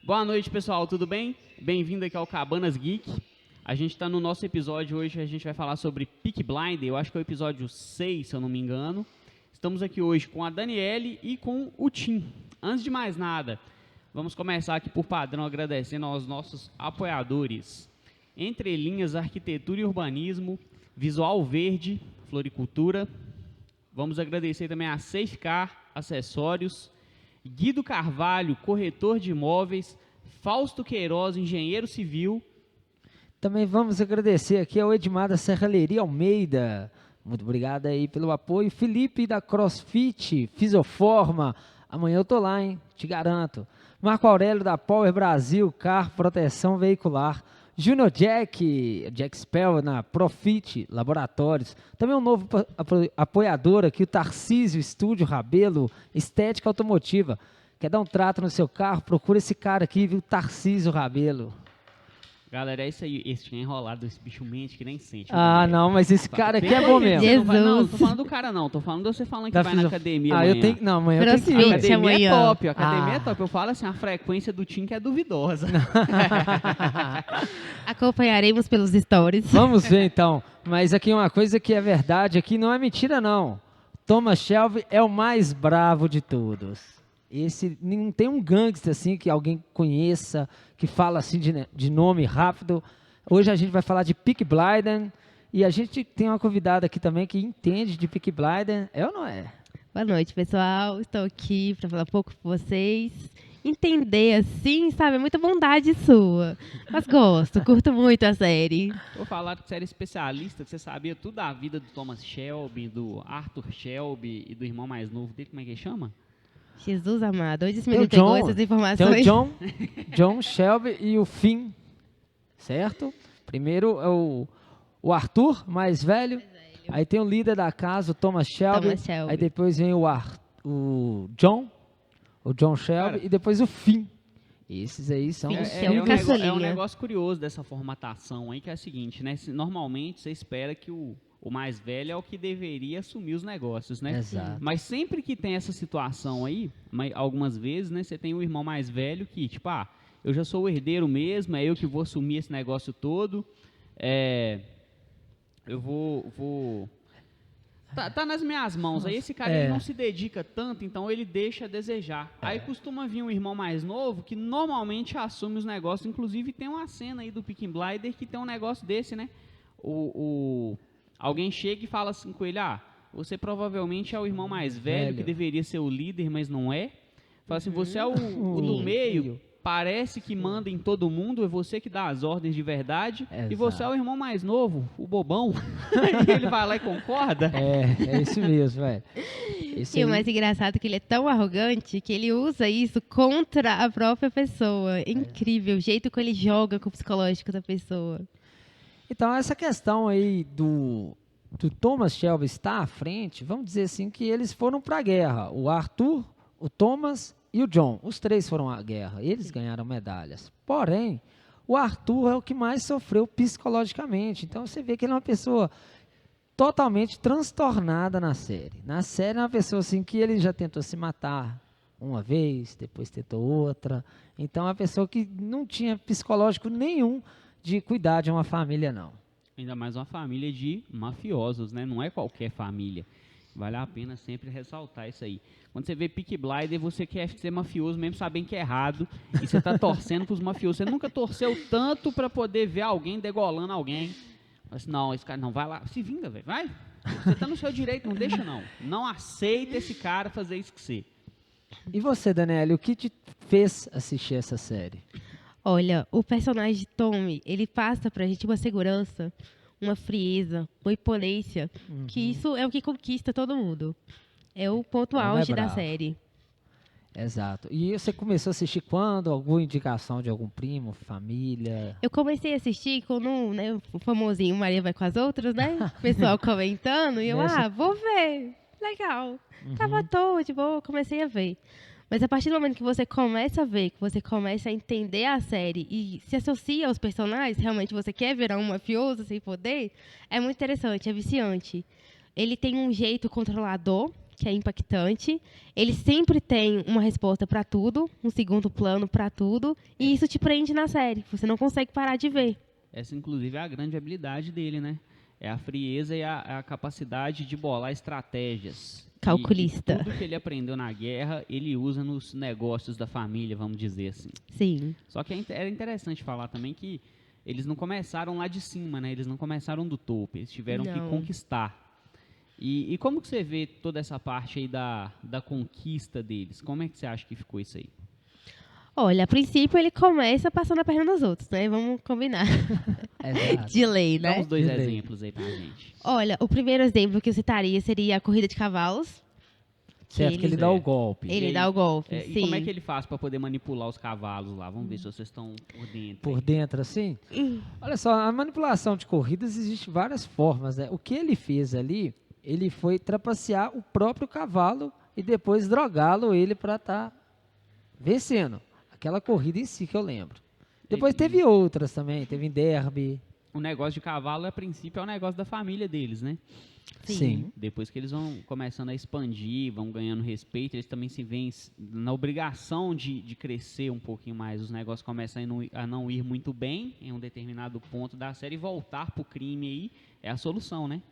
Boa noite, pessoal, tudo bem? Bem-vindo aqui ao Cabanas Geek. A gente está no nosso episódio hoje, a gente vai falar sobre Peaky Blinders, eu acho que é o episódio 6, se eu não me engano. Estamos aqui hoje com a Daniele e com o Tim. Antes de mais nada, vamos começar aqui por padrão agradecendo aos nossos apoiadores. Entre Linhas Arquitetura e Urbanismo, Visual Verde, Floricultura. Vamos agradecer também a Safecar Acessórios, Guido Carvalho, corretor de imóveis, Fausto Queiroz, engenheiro civil. Também vamos agradecer aqui ao Edmar da Serralheria Almeida. Muito obrigado aí pelo apoio. Felipe da CrossFit, Fisioforma. Amanhã eu tô lá, hein? Te garanto. Marco Aurélio da Power Brasil, Carro Proteção Veicular. Junior Jack Spell na Profit Laboratórios. Também um novo apoiador aqui, o Tarcísio Estúdio Rabelo, Estética Automotiva. Quer dar um trato no seu carro? Procura esse cara aqui, viu? Tarcísio Rabelo. Galera, é isso aí. Esse tinha enrolado, esse bicho mente que nem sente. Ah, não, mas esse cara aqui é bom mesmo. Jesus. Não tô falando do cara não, tô falando de você falando que vai na academia amanhã. Amanhã eu tenho que ir. A academia é top, a academia é top. Eu falo assim, a frequência do Tim que é duvidosa. Acompanharemos pelos stories. Vamos ver então, mas aqui uma coisa que é verdade, aqui não é mentira não. Thomas Shelby é o mais bravo de todos. Esse, não tem um gangster assim que alguém conheça, que fala assim de nome rápido. Hoje a gente vai falar de Peaky Blinders e a gente tem uma convidada aqui também que entende de Peaky Blinders. É ou não é? Boa noite, pessoal. Estou aqui para falar um pouco com vocês. Entender assim, sabe? É muita bondade sua. Mas gosto, curto muito a série. Vou falar que você era especialista, que você sabia tudo da vida do Thomas Shelby, do Arthur Shelby e do irmão mais novo dele, como é que ele chama? Jesus amado, hoje me entregou essas informações. Tem o John Shelby e o Finn, certo? Primeiro é o Arthur, mais velho. Aí tem o líder da casa, o Thomas Shelby. Aí depois vem o John Shelby, cara, e depois o Finn. Esses aí são... É um negócio curioso dessa formatação aí, que é o seguinte, né? Normalmente você espera que o mais velho é o que deveria assumir os negócios, né? Exato. Mas sempre que tem essa situação aí, algumas vezes, né, você tem o irmão mais velho que, tipo, eu já sou o herdeiro mesmo, é eu que vou assumir esse negócio todo, eu vou... Tá nas minhas mãos, aí esse cara ele não se dedica tanto, então ele deixa a desejar. Aí costuma vir um irmão mais novo que normalmente assume os negócios, inclusive tem uma cena aí do Peaky Blinders que tem um negócio desse, né? Alguém chega e fala assim com ele, você provavelmente é o irmão mais velho, que deveria ser o líder, mas não é. Fala assim, você é o do meio, parece que manda em todo mundo, é você que dá as ordens de verdade, e você é o irmão mais novo, o bobão. E ele vai lá e concorda. É isso mesmo, velho. E o mais engraçado é que ele é tão arrogante que ele usa isso contra a própria pessoa. É incrível o jeito que ele joga com o psicológico da pessoa. Então, essa questão aí do Thomas Shelby estar à frente, vamos dizer assim, que eles foram para a guerra. O Arthur, o Thomas e o John, os três foram à guerra. Eles ganharam medalhas. Porém, o Arthur é o que mais sofreu psicologicamente. Então, você vê que ele é uma pessoa totalmente transtornada na série. Na série, é uma pessoa assim que ele já tentou se matar uma vez, depois tentou outra. Então, é uma pessoa que não tinha psicológico nenhum de cuidar de uma família, não. Ainda mais uma família de mafiosos, né? Não é qualquer família. Vale a pena sempre ressaltar isso aí. Quando você vê Peaky Blinders, você quer ser mafioso mesmo sabendo que é errado, e você está torcendo para os mafiosos. Você nunca torceu tanto para poder ver alguém degolando alguém. Mas não, esse cara não, vai lá, se vinga, velho, vai. Você está no seu direito, não deixa não. Não aceita esse cara fazer isso com você. E você, Daniele, o que te fez assistir essa série? Olha, o personagem de Tommy, ele passa pra gente uma segurança, uma frieza, uma imponência, que isso é o que conquista todo mundo. É o ponto auge da série. Exato. E você começou a assistir quando? Alguma indicação de algum primo, família? Eu comecei a assistir quando o famosinho Maria vai com as outras, né? O pessoal comentando, e eu, vou ver. Legal. Tava à toa, de boa, comecei a ver. Mas a partir do momento que você começa a ver, que você começa a entender a série e se associa aos personagens, realmente você quer virar um mafioso sem poder, é muito interessante, é viciante. Ele tem um jeito controlador, que é impactante. Ele sempre tem uma resposta para tudo, um segundo plano para tudo, e isso te prende na série. Você não consegue parar de ver. Essa, inclusive, é a grande habilidade dele, né? É a frieza e a capacidade de bolar estratégias. Calculista. E tudo que ele aprendeu na guerra, ele usa nos negócios da família, vamos dizer assim. Sim. Só que era interessante falar também que eles não começaram lá de cima, né? Eles não começaram do topo, eles tiveram que Não. conquistar. E como que você vê toda essa parte aí da conquista deles? Como é que você acha que ficou isso aí? Olha, a princípio ele começa passando a perna nos outros, né? Vamos combinar. Exato. De lei, Dá né? uns 2 Beleza. exemplos aí pra gente. Olha, o primeiro exemplo que eu citaria seria a corrida de cavalos. Certo, que ele dá o Certo. golpe. Ele aí, dá o golpe, E sim. como é que ele faz para poder manipular os cavalos lá? Vamos ver se vocês estão por dentro. Por aí. dentro, assim. Olha só, a manipulação de corridas existe várias formas, né? O que ele fez ali, ele foi trapacear o próprio cavalo e depois drogá-lo ele para estar vencendo. Aquela corrida em si que eu lembro. Depois teve outras também, teve em Derby. O negócio de cavalo, a princípio, é o negócio da família deles, né? Sim. Depois que eles vão começando a expandir, vão ganhando respeito, eles também se veem na obrigação de crescer um pouquinho mais. Os negócios começam a não ir muito bem em um determinado ponto da série e voltar pro crime aí é a solução, né?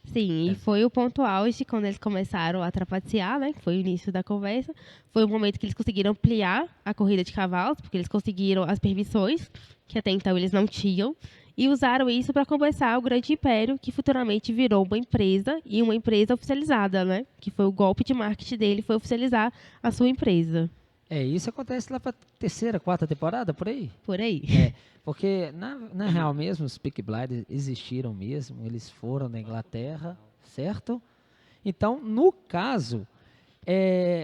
Sim, e foi o ponto auge quando eles começaram a trapacear, né? Que foi o início da conversa. Foi o momento que eles conseguiram ampliar a corrida de cavalos, porque eles conseguiram as permissões, que até então eles não tinham, e usaram isso para começar o grande império, que futuramente virou uma empresa, e uma empresa oficializada, né? Que foi o golpe de marketing dele, foi oficializar a sua empresa. Isso acontece lá para terceira, quarta temporada, por aí. Por aí. Porque, na real mesmo, os Peaky Blinders existiram mesmo, eles foram na Inglaterra, certo? Então, no caso,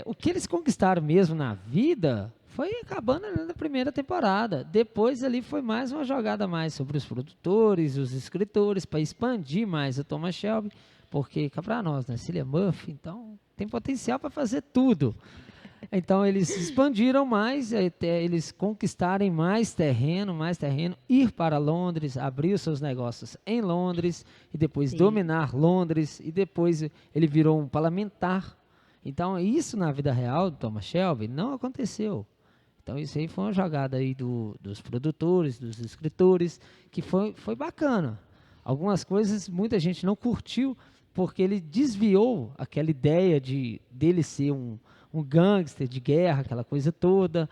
o que eles conquistaram mesmo na vida foi acabando ali na primeira temporada. Depois ali foi mais uma jogada mais sobre os produtores, os escritores, para expandir mais o Thomas Shelby, porque, cá para nós, né, Cillian Murphy, então, tem potencial para fazer tudo. Então eles expandiram mais, até eles conquistarem mais terreno, ir para Londres, abrir os seus negócios em Londres e depois Sim. dominar Londres e depois ele virou um parlamentar. Então isso na vida real do Thomas Shelby não aconteceu. Então isso aí foi uma jogada aí dos produtores, dos escritores, que foi bacana. Algumas coisas muita gente não curtiu porque ele desviou aquela ideia dele ser um gangster de guerra, aquela coisa toda.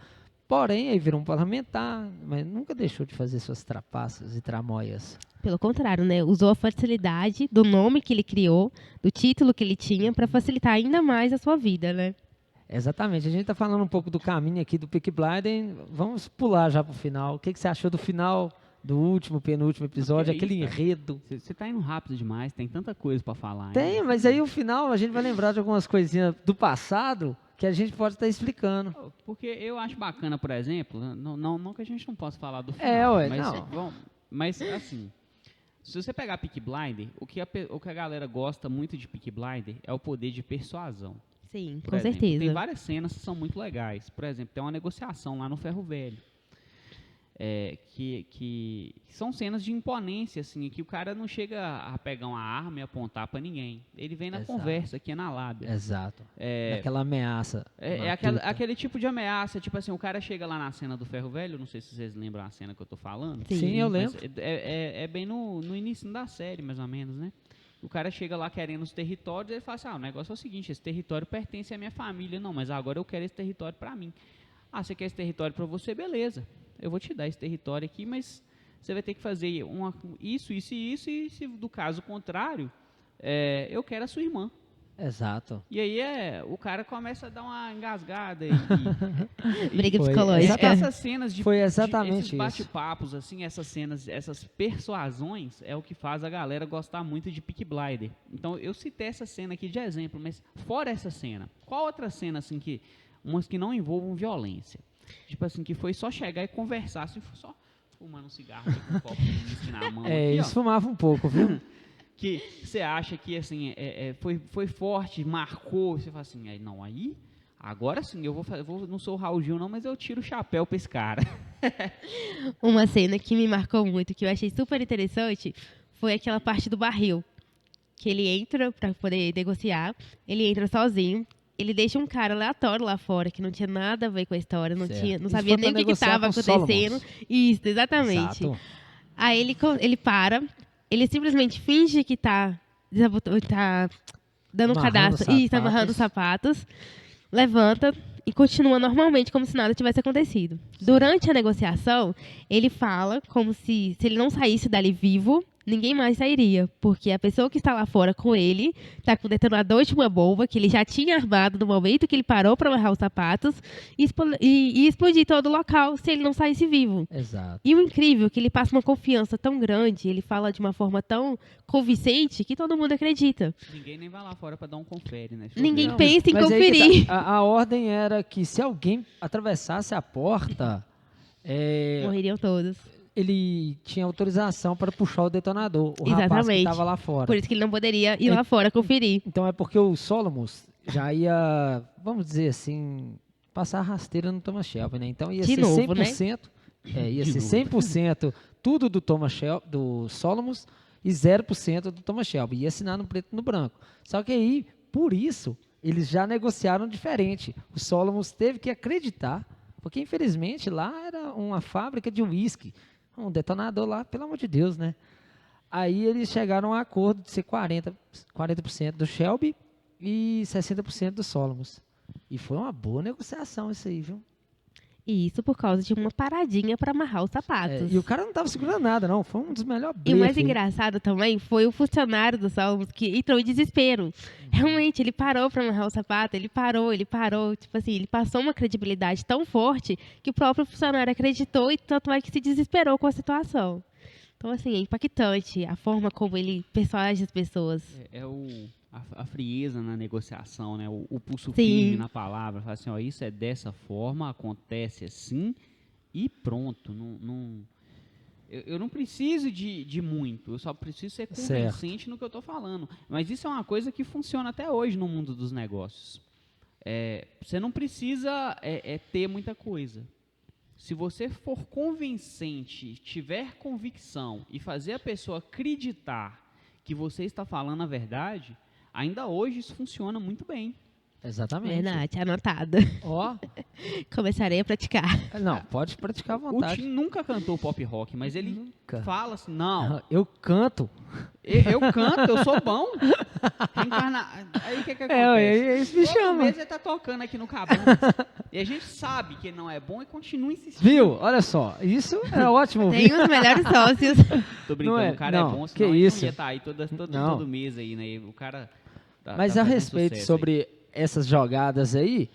Porém, aí virou um parlamentar, mas nunca deixou de fazer suas trapaças e tramóias. Pelo contrário, né? Usou a facilidade do nome que ele criou, do título que ele tinha, para facilitar ainda mais a sua vida, né? Exatamente. A gente está falando um pouco do caminho aqui do Peaky Blinders. Vamos pular já para o final. O que você achou do final do último, penúltimo episódio? Que é Aquele isso, cara? enredo. Você tá indo rápido demais, tem tanta coisa para falar. Tem, ainda. mas aí o final a gente vai lembrar de algumas coisinhas do passado que a gente pode estar explicando. Porque eu acho bacana, por exemplo, não que a gente não possa falar do final, Ué, mas, não. mas assim, se você pegar Peaky Blinder, o que a galera gosta muito de Peaky Blinder é o poder de persuasão. Sim, Por com exemplo, certeza. Tem várias cenas que são muito legais. Por exemplo, tem uma negociação lá no Ferro Velho. Que são cenas de imponência, assim, que o cara não chega a pegar uma arma e apontar para ninguém. Ele vem na Exato. conversa, aqui é na lábia. Exato. Naquela ameaça. Aquele tipo de ameaça, tipo assim, o cara chega lá na cena do Ferro Velho, não sei se vocês lembram a cena que eu tô falando. Sim, eu Mas lembro. é bem no início da série, mais ou menos, né? O cara chega lá querendo os territórios e ele fala assim, o negócio é o seguinte, esse território pertence à minha família. Não, mas agora eu quero esse território para mim. Você quer esse território para você? Beleza. Eu vou te dar esse território aqui, mas você vai ter que fazer isso, e se do caso contrário, eu quero a sua irmã. Exato. E aí o cara começa a dar uma engasgada. Briga Foi psicológica. Essas cenas Foi exatamente esses isso. bate-papos, assim, essas cenas, essas persuasões é o que faz a galera gostar muito de Peaky Blinder. Então eu citei essa cena aqui de exemplo, mas fora essa cena, qual outra cena assim umas que não envolvam violência? Tipo assim, que foi só chegar e conversar, assim, só fumando um cigarro com um copo de uísque na mão. Aqui, Eles fumavam um pouco, viu? que você acha que assim foi forte, marcou, você fala assim, agora sim, eu não sou o Raul Gil não, mas eu tiro o chapéu pra esse cara. Uma cena que me marcou muito, que eu achei super interessante, foi aquela parte do barril. que ele entra pra poder negociar, ele entra sozinho, ele deixa um cara aleatório lá fora, que não tinha nada a ver com a história, não Isso sabia foi nem o pra que negociar estava com os acontecendo. Solomons. Isso, exatamente. Exato. Aí ele para, ele simplesmente finge que tá dando um Amarrando cadastro, os isso, amarrando os sapatos, levanta e continua normalmente, como se nada tivesse acontecido. Durante a negociação, ele fala como se ele não saísse dali vivo, ninguém mais sairia, porque a pessoa que está lá fora com ele está com o detonador de uma bomba que ele já tinha armado no momento que ele parou para amarrar os sapatos e explodir todo o local se ele não saísse vivo. Exato. E o incrível é que ele passa uma confiança tão grande, ele fala de uma forma tão convincente que todo mundo acredita. Ninguém nem vai lá fora pra dar um confere, né? Ninguém Não, pensa em mas aí que conferir. tá. A ordem era que se alguém atravessasse a porta, Morreriam todos. ele tinha autorização para puxar o detonador, o rapaz que Exatamente. estava lá fora. Por isso que ele não poderia ir lá fora conferir. Então é porque o Solomons já ia, vamos dizer assim, passar a rasteira no Thomas Shelby, né? Então ia De ser novo, 100%, ia De ser novo. 100% tudo do Thomas Shelby, do Solomons e 0% do Thomas Shelby. Ia assinar no preto e no branco. Só que aí, por isso, eles já negociaram diferente. O Solomons teve que acreditar, porque infelizmente lá era uma fábrica de uísque, um detonador lá, pelo amor de Deus, né? Aí eles chegaram a um acordo de ser 40% do Shelby e 60% do Solomons. E foi uma boa negociação isso aí, viu? E isso por causa de uma paradinha para amarrar os sapatos. E o cara não estava segurando nada, não. Foi um dos melhores E o mais blefs aí. engraçado também foi o funcionário do Solomons que entrou em desespero. Realmente, ele parou para amarrar o sapato, ele parou. Tipo assim, ele passou uma credibilidade tão forte que o próprio funcionário acreditou e tanto é que se desesperou com a situação. Então, assim, é impactante a forma como ele persuade as pessoas. A frieza na negociação, né? O pulso Sim. firme na palavra. Fala assim, ó, isso é dessa forma, acontece assim e pronto. Eu não preciso de muito, eu só preciso ser convincente no que eu estou falando. Mas isso é uma coisa que funciona até hoje no mundo dos negócios. Você não precisa ter muita coisa. Se você for convincente, tiver convicção e fazer a pessoa acreditar que você está falando a verdade, ainda hoje isso funciona muito bem. Exatamente. Verdade, anotada. Ó, Começarei a praticar. não, pode praticar à O vontade. Tim nunca cantou pop rock, mas ele Nunca. fala assim, não, Eu canto. eu canto, eu sou bom. Aí o que acontece? Isso me Todo chama. mês ele tá tocando aqui no Cabanas. E a gente sabe que ele não é bom e continua insistindo. Viu? Olha só, isso é ótimo. Tem os melhores sócios. Tô brincando, Não é- o cara não, é bom, que senão ele não isso. ia estar aí Não. todo mês aí, né? O cara Mas tá a fazendo respeito sucesso sobre essas jogadas aí,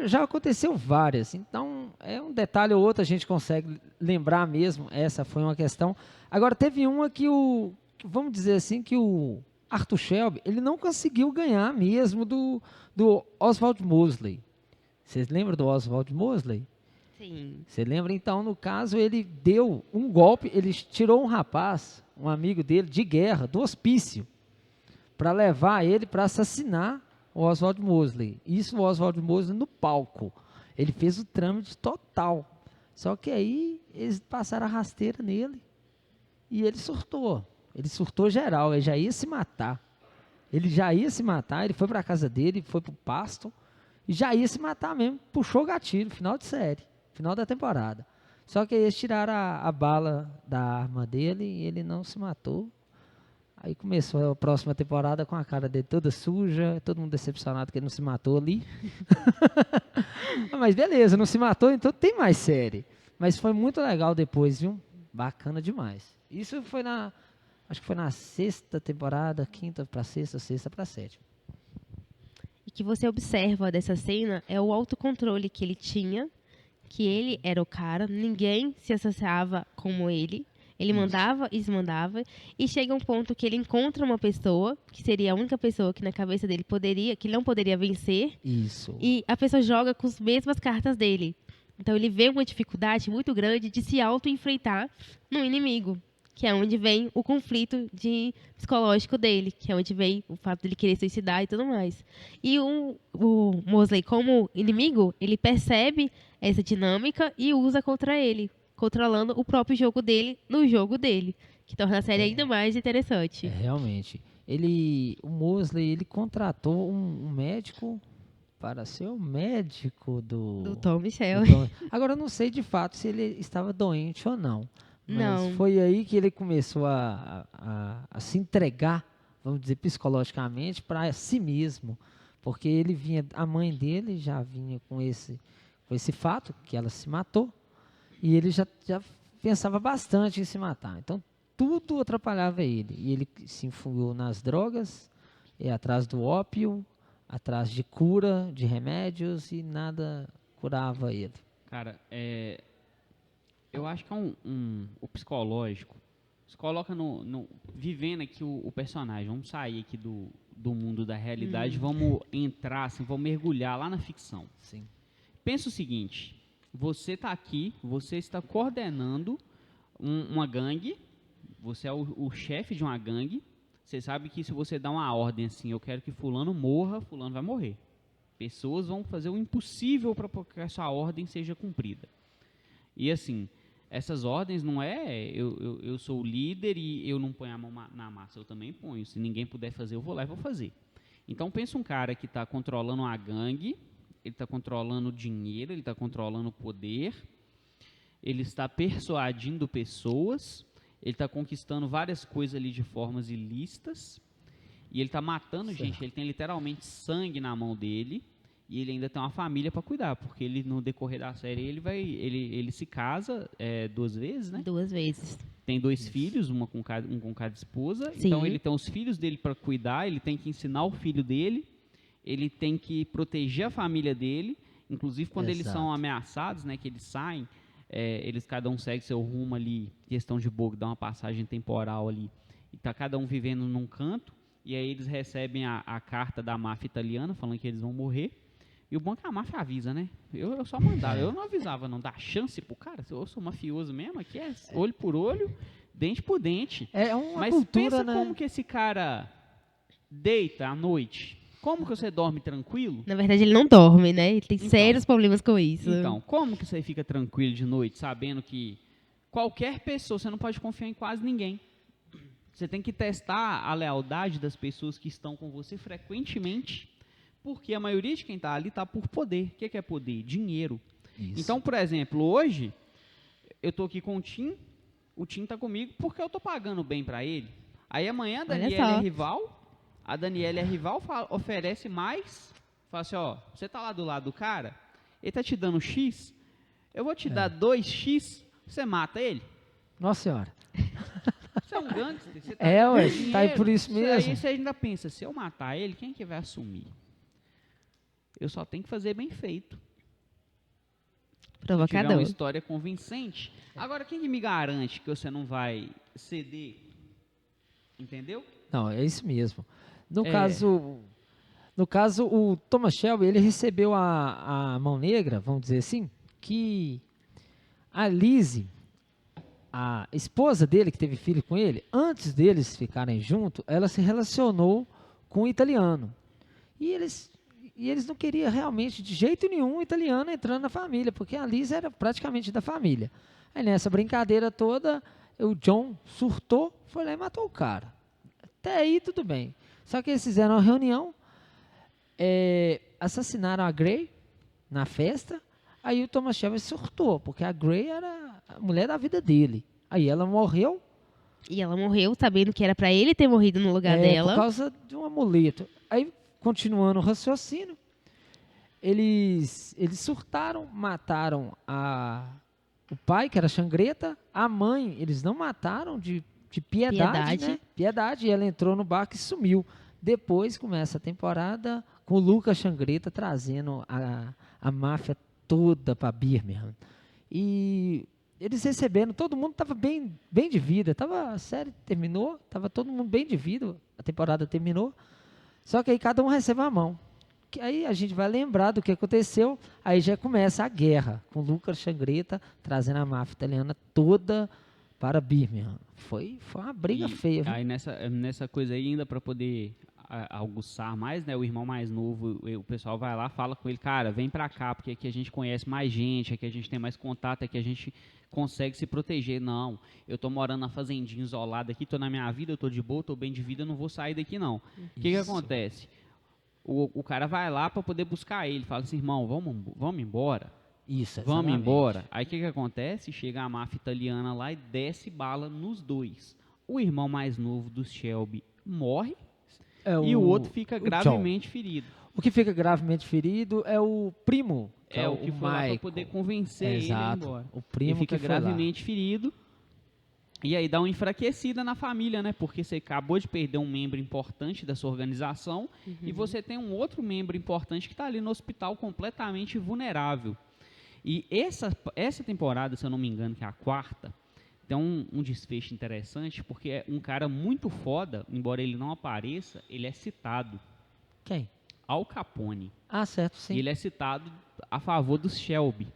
já aconteceu várias. Então, é um detalhe ou outro a gente consegue lembrar mesmo. Essa foi uma questão. Agora, teve uma que vamos dizer assim, que o Arthur Shelby, ele não conseguiu ganhar mesmo do Oswald Mosley. Vocês lembram do Oswald Mosley? Sim. Você lembra? Então, no caso, ele deu um golpe, ele tirou um rapaz, um amigo dele, de guerra, do hospício, para levar ele para assassinar o Oswald Mosley. Isso o Oswald Mosley no palco. Ele fez o trâmite total. Só que aí eles passaram a rasteira nele e ele surtou. Ele surtou geral, ele já ia se matar. Ele foi para a casa dele, foi para o pasto e já ia se matar mesmo. Puxou o gatilho, final de série, final da temporada. Só que aí eles tiraram a bala da arma dele e ele não se matou. Aí começou a próxima temporada com a cara dele toda suja, todo mundo decepcionado que ele não se matou ali. Mas beleza, não se matou, então tem mais série. Mas foi muito legal depois, viu? Bacana demais. Isso foi acho que foi na sexta temporada, quinta para sexta, sexta para sétima. E que você observa dessa cena é o autocontrole que ele tinha, que ele era o cara, ninguém se associava como ele. Ele mandava e desmandava, e chega um ponto que ele encontra uma pessoa, que seria a única pessoa que na cabeça dele que não poderia vencer, Isso. e a pessoa joga com as mesmas cartas dele. Então ele vê uma dificuldade muito grande de se auto-enfrentar no inimigo, que é onde vem o conflito psicológico dele, que é onde vem o fato dele querer suicidar e tudo mais. E o Mosley, como inimigo, ele percebe essa dinâmica e usa contra ele, controlando o próprio jogo dele no jogo dele, que torna a série ainda mais interessante. Realmente. o Mosley, ele contratou um médico para ser o médico Do Tom Michel. Agora, eu não sei de fato se ele estava doente ou não. Mas Não. foi aí que ele começou a se entregar, vamos dizer, psicologicamente para si mesmo. Porque ele vinha, a mãe dele já vinha com esse fato, que ela se matou, e ele já pensava bastante em se matar. Então, tudo atrapalhava ele. E ele se enfiou nas drogas, atrás do ópio, atrás de cura, de remédios, e nada curava ele. Cara, eu acho que é o psicológico. Se coloca vivendo aqui o personagem. Vamos sair aqui do mundo da realidade, vamos entrar, assim, vamos mergulhar lá na ficção. Sim. Pensa o seguinte, você está aqui, você está coordenando uma gangue, você é o chefe de uma gangue, você sabe que se você dá uma ordem assim, eu quero que fulano morra, fulano vai morrer. Pessoas vão fazer o impossível para que essa ordem seja cumprida. E assim, essas ordens não é eu sou o líder e eu não ponho a mão na massa, eu também ponho. Se ninguém puder fazer, eu vou lá e vou fazer. Então pensa um cara que está controlando uma gangue, ele está controlando o dinheiro, ele está controlando o poder, ele está persuadindo pessoas, ele está conquistando várias coisas ali de formas ilícitas, e ele está matando gente, ele tem literalmente sangue na mão dele, e ele ainda tem uma família para cuidar, porque ele, no decorrer da série, ele se casa 2 vezes, né? 2 vezes. Tem 2 filhos, um com cada esposa. Sim. Então ele tem os filhos dele para cuidar, ele tem que ensinar o filho dele, ele tem que proteger a família dele, inclusive quando eles são ameaçados, né, que eles saem, eles cada um segue seu rumo ali, questão de boa, dá uma passagem temporal ali, e tá cada um vivendo num canto, e aí eles recebem a carta da máfia italiana falando que eles vão morrer. E o bom é que a máfia avisa, né? Eu só mandava, eu não avisava, não. Dá chance pro cara. Se eu sou mafioso mesmo, aqui é olho por olho, dente por dente. É uma Mas cultura, pensa né? como que esse cara deita à noite. Como que você dorme tranquilo? Na verdade, ele não dorme, né? Ele tem Então. sérios problemas com isso. Então, como que você fica tranquilo de noite, sabendo que qualquer pessoa, você não pode confiar em quase ninguém. Você tem que testar a lealdade das pessoas que estão com você frequentemente, porque a maioria de quem está ali está por poder. O que é poder? Dinheiro. Isso. Então, por exemplo, hoje, eu estou aqui com o Tim está comigo porque eu estou pagando bem para ele. Aí amanhã a Daniela é rival, oferece mais, fala assim, ó, você está lá do lado do cara, ele está te dando X, eu vou te dar 2X, você mata ele? Nossa Senhora. Você é um gangster, você Ué, dinheiro, tá aí por isso mesmo. Aí você ainda pensa, se eu matar ele, quem que vai assumir? Eu só tenho que fazer bem feito. Se tiver uma Provocador. história convincente. Agora, quem que me garante que você não vai ceder? Entendeu? Não, é isso mesmo. No caso, o Thomas Shelby, ele recebeu a mão negra, vamos dizer assim, que a Lizzie, a esposa dele, que teve filho com ele, antes deles ficarem juntos, ela se relacionou com um italiano. E eles não queriam realmente, de jeito nenhum, um italiano entrando na família, porque a Liz era praticamente da família. Aí nessa brincadeira toda, o John surtou, foi lá e matou o cara. Até aí tudo bem. Só que eles fizeram uma reunião, assassinaram a Gray na festa, aí o Thomas Shelby surtou, porque a Gray era a mulher da vida dele. Aí ela morreu. E ela morreu sabendo que era pra ele ter morrido no lugar dela. Por causa de um amuleto. Aí, continuando o raciocínio, eles surtaram, mataram o pai, que era Xangreta, a mãe, eles não mataram de piedade, né? Piedade, e ela entrou no barco e sumiu. Depois começa a temporada com o Lucas Xangreta trazendo a máfia toda para Birmingham. E eles receberam, todo mundo estava bem de vida, a série terminou, estava todo mundo bem de vida, a temporada terminou. Só que aí cada um recebe a mão. Que aí a gente vai lembrar do que aconteceu. Aí já começa a guerra, com Lucas Xangreta trazendo a máfia italiana toda para Birmingham. Foi uma briga feia. Viu? Aí nessa coisa aí, ainda para poder a aguçar mais, né? O irmão mais novo, o pessoal vai lá, fala com ele, cara, vem pra cá, porque aqui a gente conhece mais gente, aqui a gente tem mais contato, aqui a gente consegue se proteger. Não, eu tô morando na fazendinha isolada aqui, tô na minha vida, eu tô de boa, tô bem de vida, não vou sair daqui não. O que acontece? O cara vai lá pra poder buscar ele, fala assim, irmão, vamos embora. Isso, Vamos exatamente. embora. Aí o que acontece? Chega a máfia italiana lá e desce bala nos dois. O irmão mais novo do Shelby morre e o outro fica gravemente ferido. O que fica gravemente ferido é o primo. Que É o que foi lá para poder convencer ele a ir embora. O primo ele fica que foi lá. gravemente ferido. E aí dá uma enfraquecida na família, né? Porque você acabou de perder um membro importante da sua organização e você tem um outro membro importante que está ali no hospital completamente vulnerável. E essa temporada, se eu não me engano, que é a quarta, tem um desfecho interessante, porque é um cara muito foda, embora ele não apareça, ele é citado. Quem? Al Capone. Ah, certo, sim. E ele é citado a favor dos Shelby.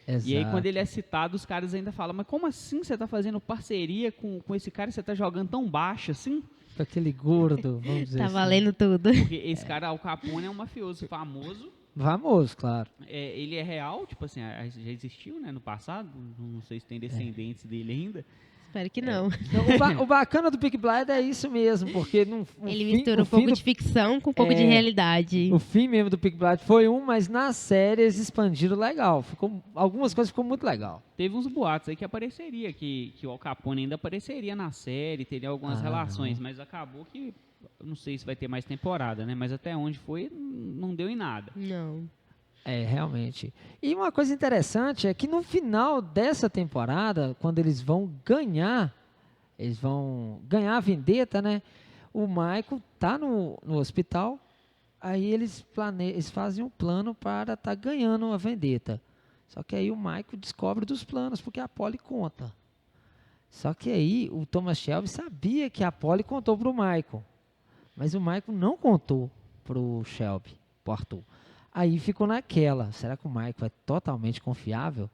Exato. E aí, quando ele é citado, os caras ainda falam, mas como assim você está fazendo parceria com esse cara e você está jogando tão baixo assim? Com aquele gordo, vamos dizer Tá assim. valendo tudo. Porque esse cara, Al Capone, é um mafioso famoso. Famoso, claro. Ele é real, tipo assim, já existiu, né, no passado. Não sei se tem descendentes dele ainda. Espero que não. Então, o bacana do Peaky Blinders é isso mesmo, porque Ele mistura um pouco de ficção com um pouco de realidade. O fim mesmo do Peaky Blinders foi mas na série eles expandiram legal. Algumas coisas ficou muito legal. Teve uns boatos aí que apareceria, que o Al Capone ainda apareceria na série, teria algumas relações, mas acabou que, eu não sei se vai ter mais temporada, né, mas até onde foi, não deu em nada. Não. É, realmente. E uma coisa interessante é que no final dessa temporada, quando eles vão ganhar a vendetta, né? O Michael tá no hospital, aí eles fazem um plano para estar ganhando a vendetta. Só que aí o Michael descobre dos planos, porque a Polly conta. Só que aí o Thomas Shelby sabia que a Polly contou pro Michael, mas o Michael não contou pro Shelby, pro Arthur. Aí ficou naquela, será que o Michael é totalmente confiável?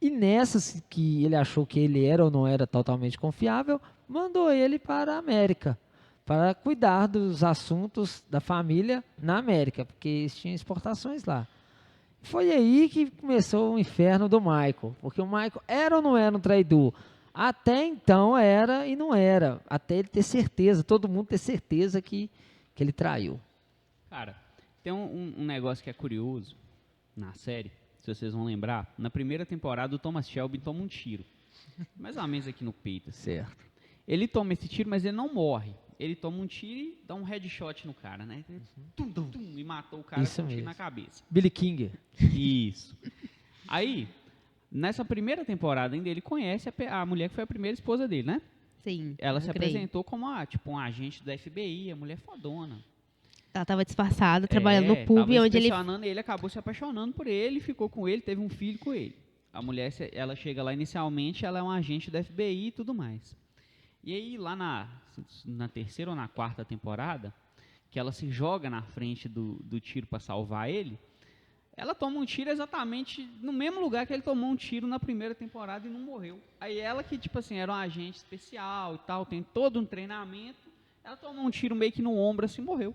E nessas que ele achou que ele era ou não era totalmente confiável, mandou ele para a América, para cuidar dos assuntos da família na América, porque eles tinham exportações lá. Foi aí que começou o inferno do Michael, porque o Michael era ou não era um traidor? Até então era e não era, até ele ter certeza, todo mundo ter certeza que ele traiu. Cara, tem um negócio que é curioso na série, se vocês vão lembrar. Na primeira temporada, o Thomas Shelby toma um tiro. Mais ou menos aqui no peito. Assim. Certo. Ele toma esse tiro, mas ele não morre. Ele toma um tiro e dá um headshot no cara, né? Tum, tum, tum, e matou o cara Isso com um tiro mesmo. na cabeça. Billy King. Isso. Aí, nessa primeira temporada ainda, ele conhece a mulher que foi a primeira esposa dele, né? Sim. Ela se eu creio. apresentou como um agente do FBI, a mulher fodona. Ela estava disfarçada, trabalhando no pub, tava onde ele... ele acabou se apaixonando por ele, ficou com ele, teve um filho com ele. A mulher, ela chega lá inicialmente, ela é um agente do FBI e tudo mais. E aí, lá na terceira ou na quarta temporada, que ela se joga na frente do tiro para salvar ele, ela toma um tiro exatamente no mesmo lugar que ele tomou um tiro na primeira temporada e não morreu. Aí ela que, tipo assim, era um agente especial e tal, tem todo um treinamento, ela tomou um tiro meio que no ombro assim e morreu.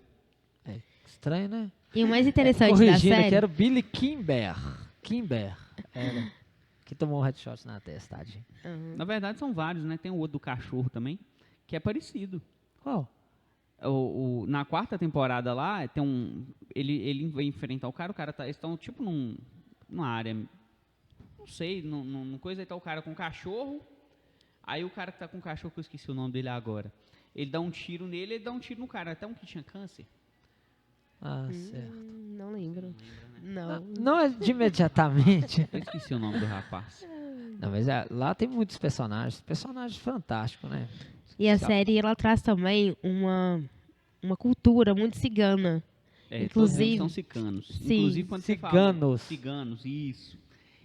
Estranho, né? E o mais interessante da Corrigindo, série... que era o Billy Kimber. Era. Que tomou um headshot na testa, tadinho. Uhum. Na verdade são vários, né? Tem o outro do cachorro também, que é parecido. Qual? Na quarta temporada lá, tem ele vai enfrentar o cara eles estão tipo numa área, não sei, numa coisa, aí tá o cara com o cachorro, aí o cara que tá com o cachorro, que eu esqueci o nome dele agora, ele dá um tiro nele, ele dá um tiro no cara, até um que tinha câncer. Ah, certo. Não lembro. Não. Não é de imediatamente. Eu esqueci o nome do rapaz. Não, mas lá tem muitos personagens fantásticos, né? E a série, ela traz também uma cultura muito cigana. Todos Inclusive- eles são ciganos. Sim. Inclusive quando você Ciganos. ciganos, isso.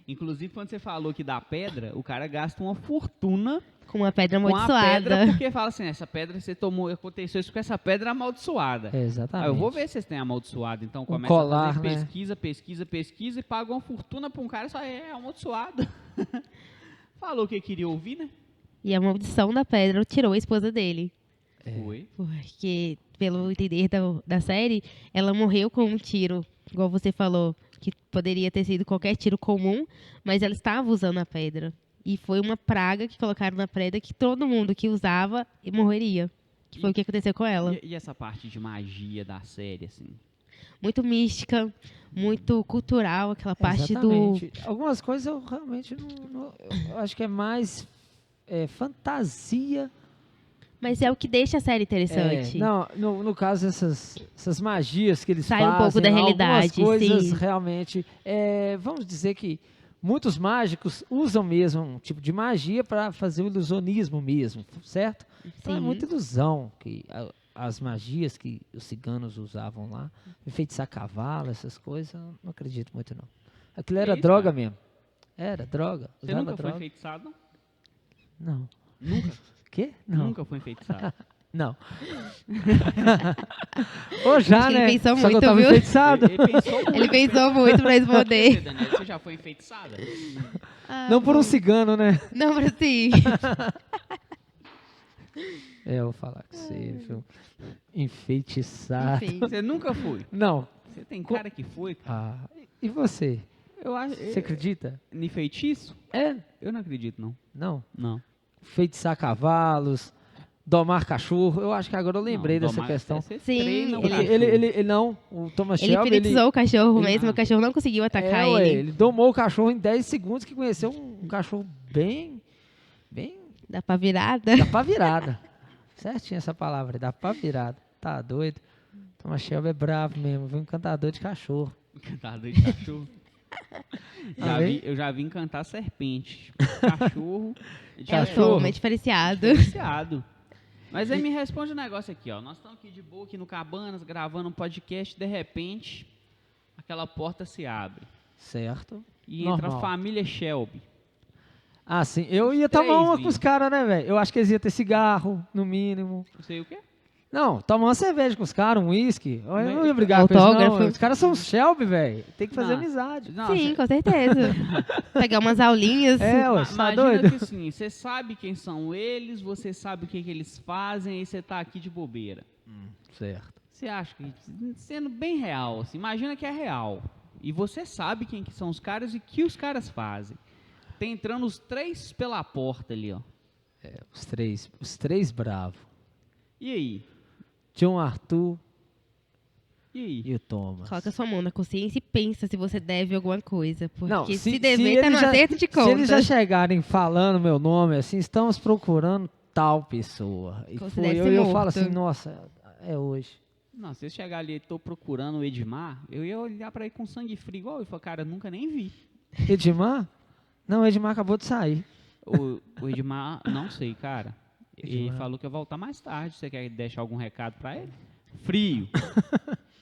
Inclusive quando você falou que da pedra, o cara gasta uma fortuna Com uma pedra com a amaldiçoada. pedra, porque fala assim, essa pedra você tomou, aconteceu isso com essa pedra amaldiçoada. Exatamente. Eu vou ver se vocês têm amaldiçoado. Então começa colar, a fazer né? pesquisa e paga uma fortuna pra um cara só é amaldiçoado. Falou que queria ouvir, né? E a maldição da pedra tirou a esposa dele. Foi. Porque, pelo entender da série, ela morreu com um tiro, igual você falou, que poderia ter sido qualquer tiro comum, mas ela estava usando a pedra. E foi uma praga que colocaram na pedra que todo mundo que usava morreria. Que foi o que aconteceu com ela. E essa parte de magia da série, assim? Muito mística, muito cultural, aquela parte Exatamente. Algumas coisas eu realmente eu acho que é mais fantasia. Mas é o que deixa a série interessante. Não, no caso, essas magias que eles Sai fazem. um pouco da realidade, algumas coisas sim. realmente. Vamos dizer que muitos mágicos usam mesmo um tipo de magia para fazer o ilusionismo mesmo, certo? Então é Sim. muita ilusão que as magias que os ciganos usavam lá, enfeitiçar cavalo, essas coisas, eu não acredito muito não. Aquilo era isso, droga cara? mesmo. Era droga. Você Usava nunca foi droga. enfeitiçado? Não. Nunca? Quê? Não. Nunca foi enfeitiçado. Não. Ou já, Acho que ele né? pensou Só que eu muito, tava viu? enfeitado. Ele pensou muito. Ele pensou muito pra Você, responder. Daniela, você já foi enfeitiçada? Não por um cigano, né? Não, mas sim. Eu vou falar com você, viu? Enfeitiçado. Enfim. Você nunca foi? Não. Você tem cara que foi, cara. E você? Eu acho... Você acredita? Em feitiço? É? Eu não acredito, não. Não. Não. Enfeitiçar cavalos, domar cachorro. Eu acho que agora eu lembrei Não, dessa domar- questão. você Sim, treina o ele- cachorro. Ele não, o Thomas Ele Shelby, hipnotizou o cachorro ele- mesmo, o cachorro não conseguiu atacar ué, ele. ele domou o cachorro em 10 segundos, que conheceu um cachorro bem Dá pra virada. dá pra virada. Certinho essa palavra, dá pra virada. Tá doido? Thomas Shelby é bravo mesmo, viu? Encantador de cachorro. Encantador de cachorro. Amém? Eu já vi encantar serpente. Cachorro. É o Cachorro. Tom, é diferenciado. Diferenciado. Mas aí me responde um negócio aqui, ó. Nós estamos aqui de boa, aqui no Cabanas, gravando um podcast, de repente, aquela porta se abre. Certo. E entra a Normal. família Shelby. Ah, sim. Eu ia Três, tomar uma com Vini. os caras, né, velho? Eu acho que eles iam ter cigarro, no mínimo. Não sei o quê. Não, tomar uma cerveja com os caras, um uísque. Eu Mas- não ia brigar com eles, Autógrafo. não. Os caras são Shelby, velho. Tem que fazer Não. amizade. Não, Sim, cê- com certeza. Pegar umas aulinhas. É, ué, Ma- você tá imagina doido? que assim, você sabe quem são eles, você sabe o que eles fazem, e você tá aqui de bobeira. Certo. Você acha que, sendo bem real, assim, imagina que é real. E você sabe quem que são os caras e o que os caras fazem. Tem entrando os três pela porta ali, ó. Os três bravos. E aí? John Arthur E aí? e o Thomas. Coloca sua mão na consciência e pensa se você deve alguma coisa. Porque Não, se dever, tá eles no já- acerto de Se conta. eles já chegarem falando meu nome, assim, estamos procurando tal pessoa. E Considere-se eu morto. falo assim, nossa, é hoje. Não, se eu chegar ali e tô procurando o Edmar, eu ia olhar pra ele com sangue frio igual eu. Falar, cara, eu nunca nem vi. Edmar? Não, o Edmar acabou de sair. O Edmar, não sei, cara. Ele Edmar. falou que ia voltar mais tarde. Você quer deixar algum recado pra ele? Frio.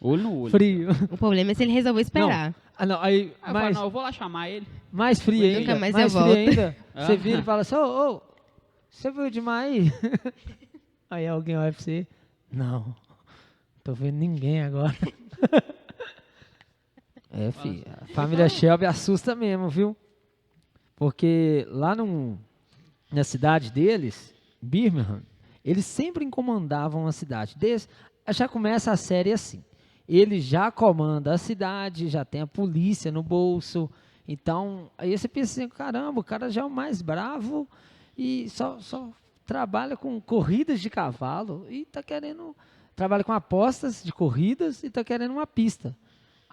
Olho no olho. Frio. O problema é se ele resolver esperar. Ah, não, aí, Aí eu falo, mais, não, eu vou lá chamar ele. mais frio Nunca ainda. mais Mais eu frio volto. ainda. Você Ah. vira e fala assim, ô, você viu o Edmar aí? Aí alguém olha pra você, não, tô vendo ninguém agora. É, filho, a família Shelby assusta mesmo, viu? Porque lá na cidade deles, Birmingham, eles sempre comandavam a cidade. Já começa a série assim. Ele já comanda a cidade, já tem a polícia no bolso. Então, aí você pensa assim, caramba, o cara já é o mais bravo e só trabalha com corridas de cavalo e tá querendo... Trabalha com apostas de corridas e tá querendo uma pista.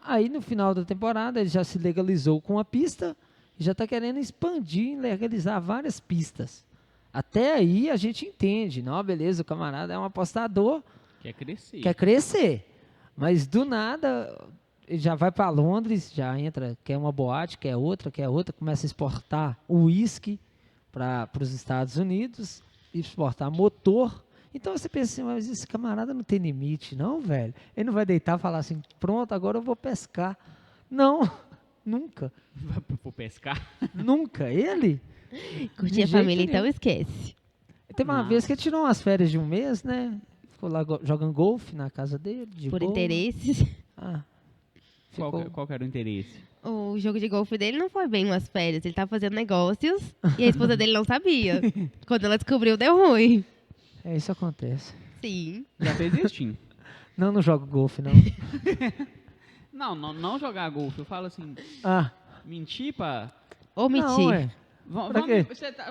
Aí, no final da temporada, ele já se legalizou com a pista e já está querendo expandir, legalizar várias pistas. Até aí, a gente entende. Não, beleza, o camarada é um apostador, Quer crescer. quer crescer. Mas, do nada, ele já vai para Londres, já entra, quer uma boate, quer outra, começa a exportar uísque para os Estados Unidos, exportar motor. Então você pensa assim, mas esse camarada não tem limite, não, velho? Ele não vai deitar e falar assim, pronto, agora eu vou pescar. Não, nunca, Vou pescar. nunca. Ele? Curtir De a família, jeito então esquece. Teve uma Não. vez que ele tirou umas férias de um mês, né? Ficou lá jogando golfe na casa dele, de Por boa. interesses. Ah, Qual, ficou... qual que era o interesse? O jogo de golfe dele não foi bem umas férias. Ele tava fazendo negócios e a esposa dele não sabia. Quando ela descobriu, deu ruim. Isso acontece. Sim. Já fez isso, Tim? Não, não jogo golfe, não. Não jogar golfe. Eu falo assim, Ah, mentir pra... Ou não, mentir. ué. Pra quê?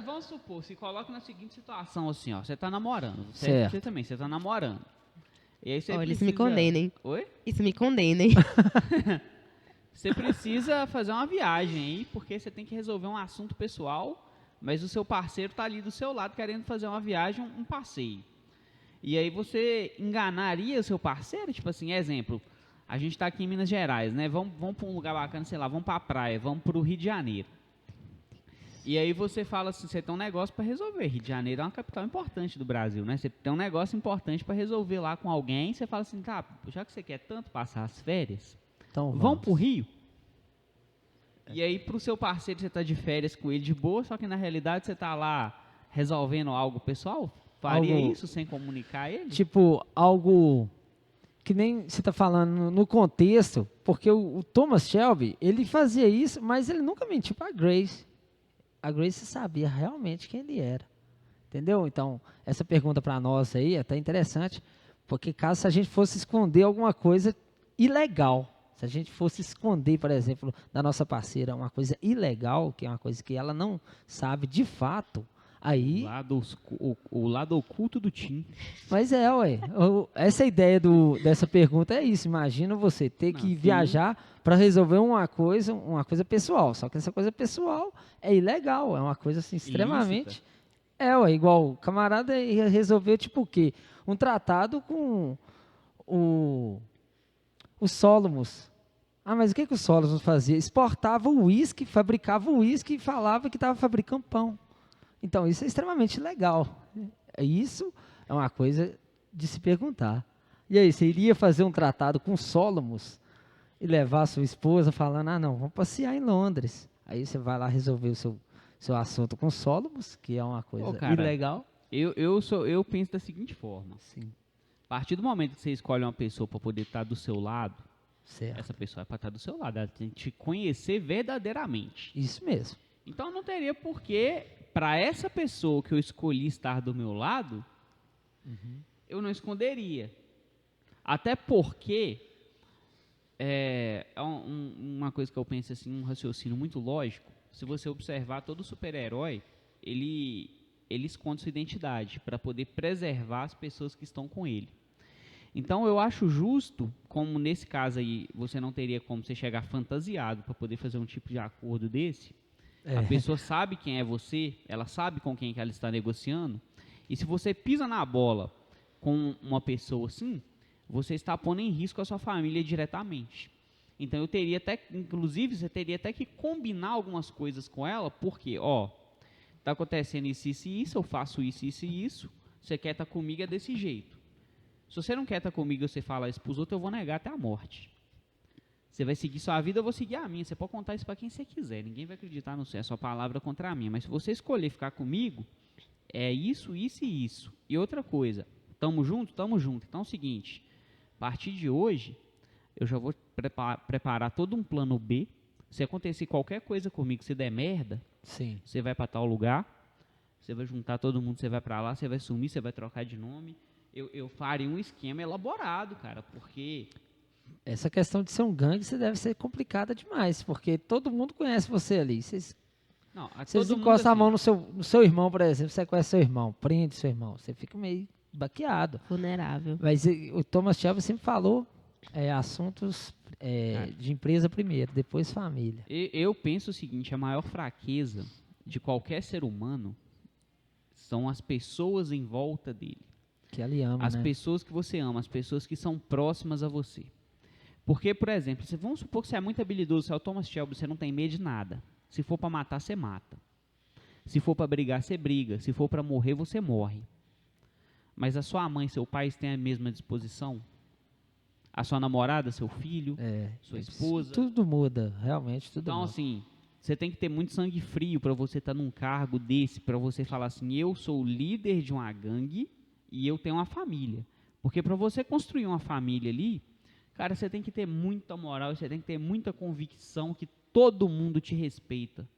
Vamos supor, se coloca na seguinte situação assim, ó. Você tá namorando. Certo. Você também, você tá namorando. E aí você Olha, precisa... isso me condena, hein? Oi? Isso me condena, hein? Você precisa fazer uma viagem aí, porque você tem que resolver um assunto pessoal, mas o seu parceiro tá ali do seu lado querendo fazer uma viagem, um passeio. E aí você enganaria o seu parceiro? Tipo assim, exemplo, a gente tá aqui em Minas Gerais, né? Vamos para um lugar bacana, sei lá, vamos pra praia, vamos pro Rio de Janeiro. E aí você fala assim, você tem um negócio para resolver. Rio de Janeiro é uma capital importante do Brasil, né? Você tem um negócio importante para resolver lá com alguém, você fala assim, tá, já que você quer tanto passar as férias, Então vamos pro Rio? E aí pro seu parceiro você tá de férias com ele de boa, só que na realidade você tá lá resolvendo algo pessoal? Faria Algo- isso sem comunicar ele? Tipo, algo que nem você tá falando no contexto, porque o Thomas Shelby, ele fazia isso, mas ele nunca mentiu pra Grace. A Grace sabia realmente quem ele era. Entendeu? Então, essa pergunta para nós aí é até interessante, porque caso a gente fosse esconder alguma coisa ilegal, se a gente fosse esconder, por exemplo, da nossa parceira uma coisa ilegal, que é uma coisa que ela não sabe de fato, aí... O lado oculto do Tim. Mas ué. Essa ideia dessa pergunta é isso. Imagina você ter Não, que sim. viajar para resolver uma coisa pessoal. Só que essa coisa pessoal é ilegal, é uma coisa assim extremamente... Ué, igual o camarada resolveu tipo o quê? Um tratado com o Solomos. Ah, mas o que o Solomos fazia? Exportava o uísque, fabricava o uísque e falava que estava fabricando pão. Então, isso é extremamente legal. Isso é uma coisa de se perguntar. E aí, você iria fazer um tratado com Solomos e levar a sua esposa falando, ah, não, vamos passear em Londres. Aí você vai lá resolver o seu assunto com Solomos, que é uma coisa Cara, ilegal. Eu penso da seguinte forma. Sim, A partir do momento que você escolhe uma pessoa para poder estar do seu lado, certo. essa pessoa é para estar do seu lado. Ela tem que te conhecer verdadeiramente. Isso mesmo. Então não teria porquê, para essa pessoa que eu escolhi estar do meu lado, eu não esconderia. Até porque uma coisa que eu penso assim, um raciocínio muito lógico. Se você observar, todo super-herói, ele esconde sua identidade para poder preservar as pessoas que estão com ele. Então eu acho justo, como nesse caso aí, você não teria como você chegar fantasiado para poder fazer um tipo de acordo desse. A pessoa sabe quem é você, ela sabe com quem que ela está negociando. E se você pisa na bola com uma pessoa assim, você está pondo em risco a sua família diretamente. Então eu teria até, inclusive, você teria até que combinar algumas coisas com ela, porque, tá acontecendo isso, isso e isso, eu faço isso, isso e isso, você quer estar comigo é desse jeito. Se você não quer estar comigo e você falar isso para os outros, eu vou negar até a morte. Você vai seguir sua vida, eu vou seguir a minha. Você pode contar isso para quem você quiser, ninguém vai acreditar no seu, é sua palavra contra a minha. Mas se você escolher ficar comigo, é isso, isso e isso. E outra coisa, tamo junto? Tamo junto. Então é o seguinte, a partir de hoje, eu já vou preparar todo um plano B. Se acontecer qualquer coisa comigo, se der merda, Sim. você vai para tal lugar, você vai juntar todo mundo, você vai para lá, você vai sumir, você vai trocar de nome. Eu faria um esquema elaborado, cara, porque... Essa questão de ser um gangue, você deve ser complicada demais, porque todo mundo conhece você ali. Vocês encostam a mão no seu irmão, por exemplo, você conhece seu irmão, prende seu irmão, você fica meio baqueado. Vulnerável. Mas o Thomas Shelby sempre falou assuntos de empresa primeiro, depois família. Eu penso o seguinte, a maior fraqueza de qualquer ser humano são as pessoas em volta dele. Que ele ama, As né? pessoas que você ama, as pessoas que são próximas a você. Porque, por exemplo, vamos supor que você é muito habilidoso, você é o Thomas Shelby, você não tem medo de nada. Se for para matar, você mata. Se for para brigar, você briga. Se for para morrer, você morre. Mas a sua mãe e seu pai têm a mesma disposição? A sua namorada, seu filho, sua esposa? Tudo muda, realmente tudo Então, muda. assim, você tem que ter muito sangue frio para você estar num cargo desse, para você falar assim, eu sou o líder de uma gangue e eu tenho uma família. Porque para você construir uma família ali, cara, você tem que ter muita moral, você tem que ter muita convicção que todo mundo te respeita.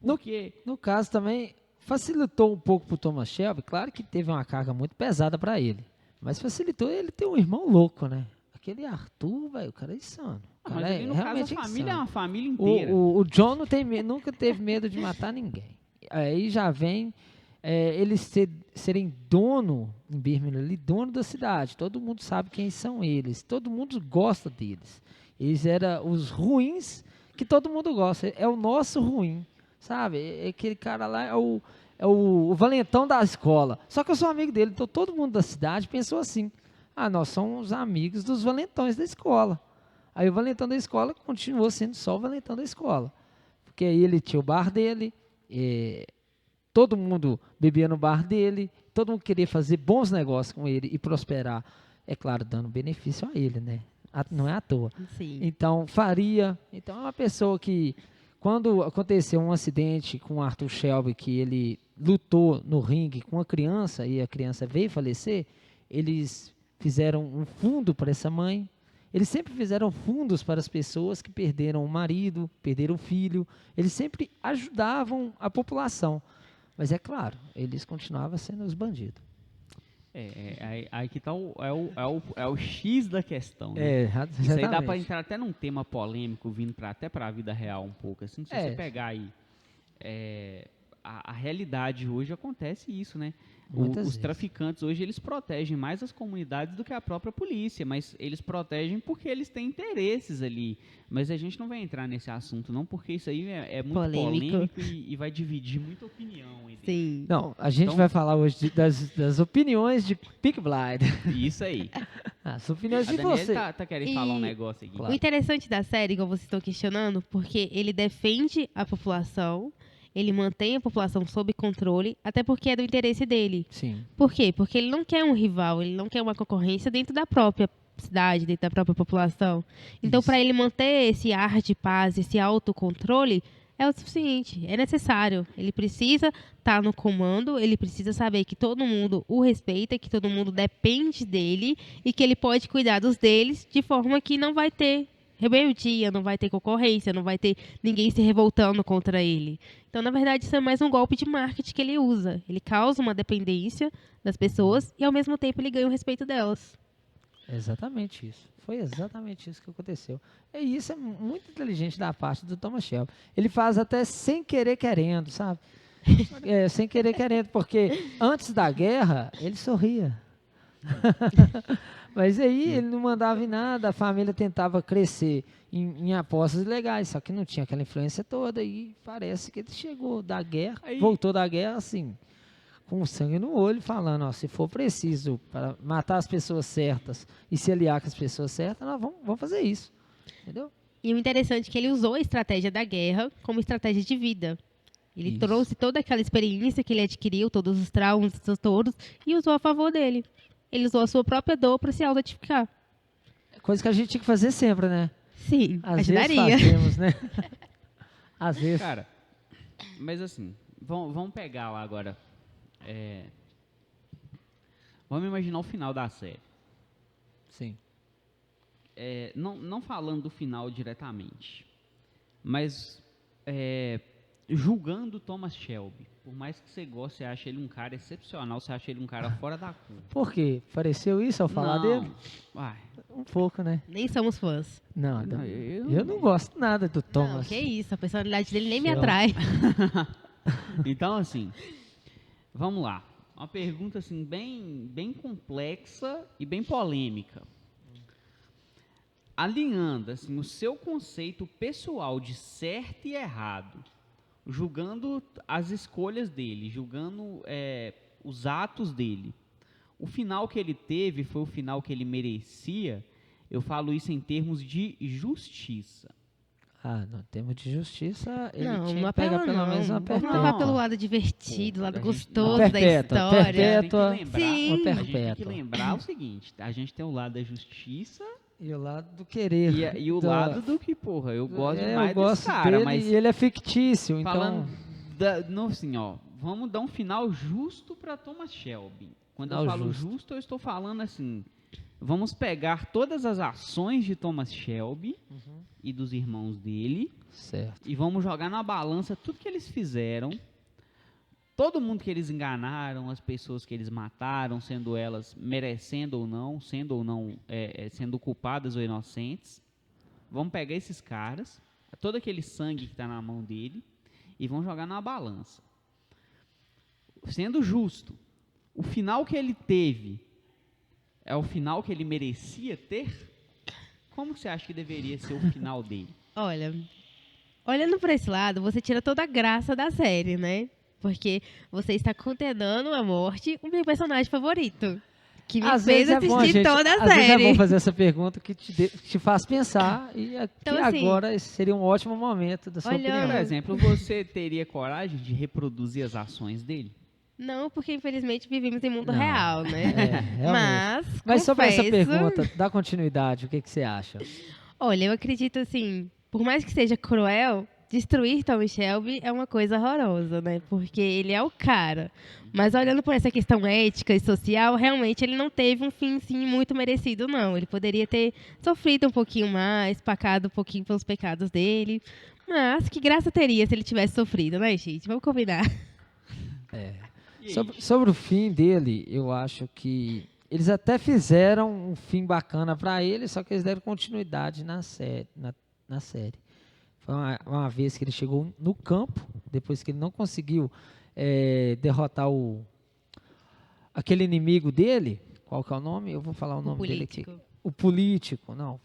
Porque... No caso também, facilitou um pouco pro Thomas Shelby. Claro que teve uma carga muito pesada para ele, mas facilitou ele ter um irmão louco, né? Aquele Arthur, velho, o cara é insano. O Mas cara ali, é no caso, a realmente família é insano. uma família inteira. O John não tem nunca teve medo de matar ninguém. Aí já vem eles serem dono em Birmingham ali, dono da cidade. Todo mundo sabe quem são eles. Todo mundo gosta deles. Eles eram os ruins que todo mundo gosta. É o nosso ruim, sabe? Aquele cara lá é o valentão da escola. Só que eu sou amigo dele, então todo mundo da cidade pensou assim: ah, nós somos amigos dos valentões da escola. Aí o valentão da escola continuou sendo só o valentão da escola. Porque aí ele tinha o bar dele, todo mundo bebia no bar dele, todo mundo queria fazer bons negócios com ele e prosperar. É claro, dando benefício a ele, né? Não é à toa. Sim. Então, Então é uma pessoa que, quando aconteceu um acidente com o Arthur Shelby, que ele lutou no ringue com a criança e a criança veio falecer, eles fizeram um fundo para essa mãe. Eles sempre fizeram fundos para as pessoas que perderam o marido, perderam o filho. Eles sempre ajudavam a população. Mas é claro, eles continuavam sendo os bandidos. Aí que tá o X da questão, né? Exatamente. Isso aí dá pra entrar até num tema polêmico, vindo até pra vida real um pouco, assim, se você pegar aí a realidade hoje acontece isso, né? Os traficantes hoje, eles protegem mais as comunidades do que a própria polícia, mas eles protegem porque eles têm interesses ali. Mas a gente não vai entrar nesse assunto não, porque isso aí é muito polêmico e vai dividir muita opinião. Sim. Não, a gente vai falar hoje das opiniões de Peaky Blinders. Isso aí. As opiniões A de Daniela você. tá querendo falar um negócio aqui. O interessante da série, igual vocês estão questionando, porque ele defende a população, ele mantém a população sob controle, até porque é do interesse dele. Sim. Por quê? Porque ele não quer um rival, ele não quer uma concorrência dentro da própria cidade, dentro da própria população. Então, para ele manter esse ar de paz, esse autocontrole, é o suficiente, é necessário. Ele precisa estar no comando, ele precisa saber que todo mundo o respeita, que todo mundo depende dele e que ele pode cuidar dos deles de forma que não vai ter rebeldia, não vai ter concorrência, não vai ter ninguém se revoltando contra ele. Então, na verdade, isso é mais um golpe de marketing que ele usa. Ele causa uma dependência das pessoas e, ao mesmo tempo, ele ganha o respeito delas. Exatamente isso. Foi exatamente isso que aconteceu. E isso é muito inteligente da parte do Thomas Shelby. Ele faz até sem querer querendo, sabe? Sem querer querendo, porque antes da guerra, ele sorria. Mas aí ele não mandava em nada, a família tentava crescer em apostas legais, só que não tinha aquela influência toda e parece que ele chegou da guerra, voltou da guerra assim, com sangue no olho, falando, ó, se for preciso para matar as pessoas certas e se aliar com as pessoas certas, nós vamos fazer isso, entendeu? E o interessante é que ele usou a estratégia da guerra como estratégia de vida. Ele trouxe toda aquela experiência que ele adquiriu, todos os traumas, todos, e usou a favor dele. Ele usou a sua própria dor para se auto-edificar. Coisa que a gente tinha que fazer sempre, né? Sim, Às ajudaria. vezes fazemos, né? Às vezes. Cara, mas assim, vamos pegar lá agora. Vamos imaginar o final da série. Sim. Não falando do final diretamente, mas julgando Thomas Shelby. Por mais que você goste, você acha ele um cara excepcional, você acha ele um cara fora da curva. Por quê? Pareceu isso ao falar dele? Uai, Um pouco, né? Nem somos fãs. Não, Não, eu não gosto nada do Thomas. Não, que isso, a personalidade dele nem me Shelby. atrai. Então, assim, vamos lá. Uma pergunta assim, bem complexa e bem polêmica. Alinhando assim, o seu conceito pessoal de certo e errado, julgando as escolhas dele, julgando os atos dele. O final que ele teve foi o final que ele merecia. Eu falo isso em termos de justiça. Ah, no termo de justiça, ele Não, tinha não que pegar apela pelo não. menos uma Vamos perpétua. levar pelo lado divertido, lado A gente- gostoso Uma da perpétua, história. perpétua. A gente tem que Sim. lembrar, Uma a gente tem que perpétua. lembrar o seguinte, a gente tem o lado da justiça E o lado do querer. e o lado do que, porra, eu gosto eu demais gosto desse cara, dele mas e ele é fictício, falando então... assim, ó, vamos dar um final justo para Thomas Shelby. Quando eu Final falo justo. justo, eu estou falando assim, vamos pegar todas as ações de Thomas Shelby e dos irmãos dele Certo. e vamos jogar na balança tudo que eles fizeram, todo mundo que eles enganaram, as pessoas que eles mataram, sendo elas merecendo ou não, sendo culpadas ou inocentes, vão pegar esses caras, todo aquele sangue que está na mão dele, e vão jogar numa balança. Sendo justo, o final que ele teve é o final que ele merecia ter? Como que você acha que deveria ser o final dele? Olha, olhando para esse lado, você tira toda a graça da série, né? Porque você está condenando à morte o meu personagem favorito. Que me Às fez vezes é bom, assistir gente, toda a às vezes é série. bom fazer essa pergunta que te faz pensar e aqui Então, assim, agora esse seria um ótimo momento da sua olhando- opinião. Por exemplo, você teria coragem de reproduzir as ações dele? Não, porque infelizmente vivemos em mundo Não. real, né? É, realmente. Mas sobre essa confesso- pergunta, dá continuidade, o que você acha? Olha, eu acredito assim, por mais que seja cruel, destruir Tommy Shelby é uma coisa horrorosa, né? Porque ele é o cara. Mas olhando por essa questão ética e social, realmente ele não teve um fim, sim, muito merecido, não. Ele poderia ter sofrido um pouquinho mais, pacado um pouquinho pelos pecados dele. Mas que graça teria se ele tivesse sofrido, né, gente? Vamos combinar. E aí? Sobre o fim dele, eu acho que eles até fizeram um fim bacana para ele, só que eles deram continuidade na série. Na série. Foi uma vez que ele chegou no campo, depois que ele não conseguiu derrotar aquele inimigo dele. Qual que é o nome? Eu vou falar o nome dele aqui. O político, não.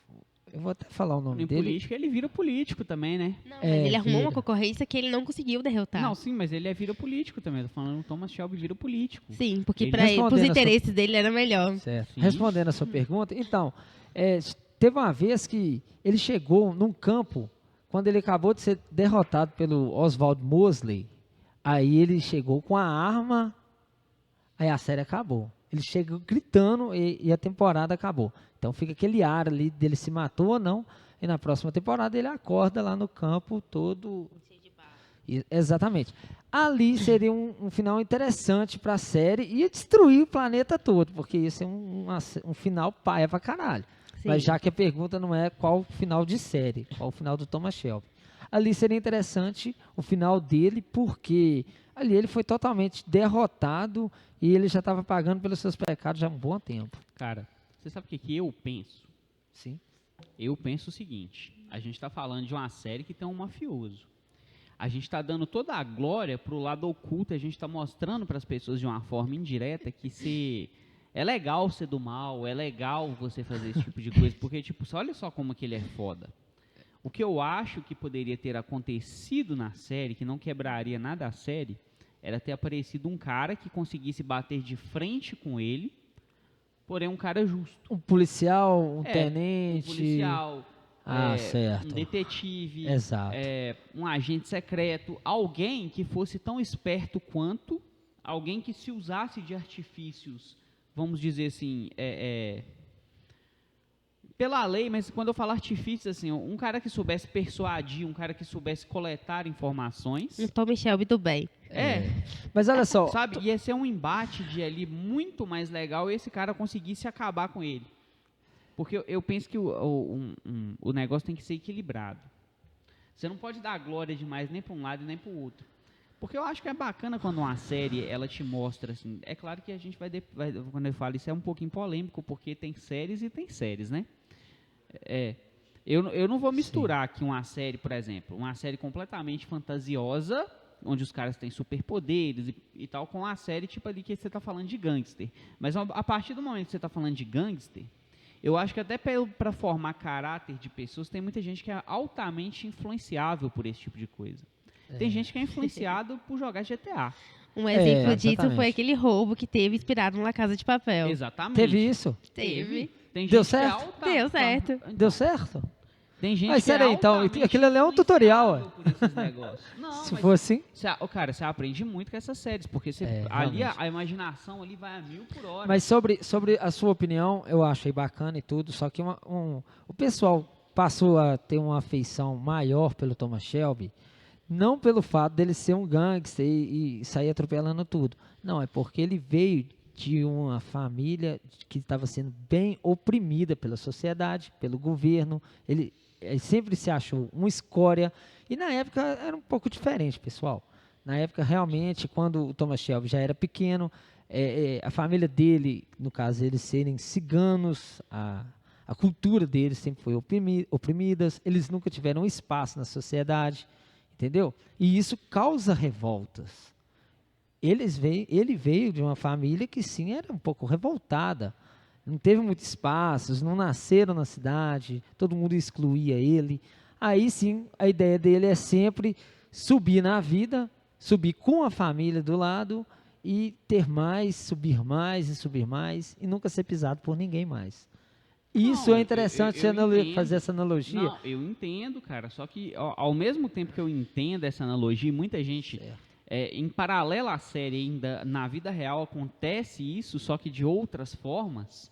Eu vou até falar o nome Em dele. política ele vira político também, né? Não, mas ele arrumou vira. uma concorrência que ele não conseguiu derrotar. Não, sim, mas ele vira político também. Tô falando, o Thomas Shelby vira político. Sim, porque Ele para respondendo os a sua- interesses dele era melhor. Certo. Sim. Respondendo a sua pergunta, então, teve uma vez que ele chegou num campo, quando ele acabou de ser derrotado pelo Oswald Mosley, aí ele chegou com a arma, aí a série acabou. Ele chegou gritando e a temporada acabou. Então fica aquele ar ali dele se matou ou não, e na próxima temporada ele acorda lá no campo todo. Exatamente. Ali seria um final interessante para a série e ia destruir o planeta todo, porque isso é um final paia pra caralho. Sim. Mas já que a pergunta não é qual o final de série, qual o final do Thomas Shelby. Ali seria interessante o final dele, porque ali ele foi totalmente derrotado e ele já estava pagando pelos seus pecados já há um bom tempo. Cara, você sabe o que eu penso? Sim. Eu penso o seguinte, a gente tá falando de uma série que tem um mafioso. A gente tá dando toda a glória pro lado oculto, a gente tá mostrando para as pessoas de uma forma indireta que é legal ser do mal, é legal você fazer esse tipo de coisa, porque tipo, olha só como que ele é foda. O que eu acho que poderia ter acontecido na série, que não quebraria nada a série, era ter aparecido um cara que conseguisse bater de frente com ele, porém um cara justo. Um policial, um Um tenente. policial, Certo. um detetive, Exato. um agente secreto, alguém que fosse tão esperto quanto, alguém que se usasse de artifícios, vamos dizer assim, pela lei, mas quando eu falo artifícios, assim, um cara que soubesse persuadir, um cara que soubesse coletar informações, Um Tommy Shelby do bem. Mas olha só, sabe, ia ser um embate de ali muito mais legal e esse cara conseguisse acabar com ele. Porque eu penso que o negócio tem que ser equilibrado. Você não pode dar glória demais nem para um lado e nem para o outro. Porque eu acho que é bacana quando uma série, ela te mostra, assim, é claro que a gente quando eu falo isso é um pouquinho polêmico, porque tem séries e tem séries, né? Eu não vou misturar aqui uma série, por exemplo, uma série completamente fantasiosa, onde os caras têm superpoderes e tal, com uma série tipo ali que você está falando de gangster. Mas a partir do momento que você está falando de gangster, eu acho que até para formar caráter de pessoas, tem muita gente que é altamente influenciável por esse tipo de coisa. Tem gente que é influenciado por jogar GTA. Um exemplo disso exatamente. foi aquele roubo que teve inspirado na Casa de Papel. Exatamente. teve isso? Teve. Tem Deu gente que é certo? Deu certo. Então, Deu certo? Tem gente Mas que é sério, então, altamente aquilo ali é um tutorial, influenciável por esses negócios. Não, Se mas for assim, cara, você aprende muito com essas séries, porque ali realmente. a imaginação ali vai a 1000 por hora. mas sobre a sua opinião, eu achei bacana e tudo, só que o pessoal passou a ter uma afeição maior pelo Thomas Shelby, não pelo fato dele ser um gangster e sair atropelando tudo. Não, é porque ele veio de uma família que estava sendo bem oprimida pela sociedade, pelo governo. Ele sempre se achou uma escória. E na época era um pouco diferente, pessoal. Na época, realmente, quando o Thomas Shelby já era pequeno, a família dele, no caso, eles serem ciganos, a cultura deles sempre foi oprimidas, eles nunca tiveram espaço na sociedade, entendeu? E isso causa revoltas. Ele veio de uma família que, sim, era um pouco revoltada. Não teve muito espaço, não nasceram na cidade, todo mundo excluía ele. Aí, sim, a ideia dele é sempre subir na vida, subir com a família do lado e ter mais, subir mais e subir mais e nunca ser pisado por ninguém mais. Isso Não, é interessante eu entendo. fazer essa analogia. Não, eu entendo, cara. Só que ao mesmo tempo que eu entendo essa analogia, muita gente, em paralelo à série, ainda na vida real acontece isso, só que de outras formas.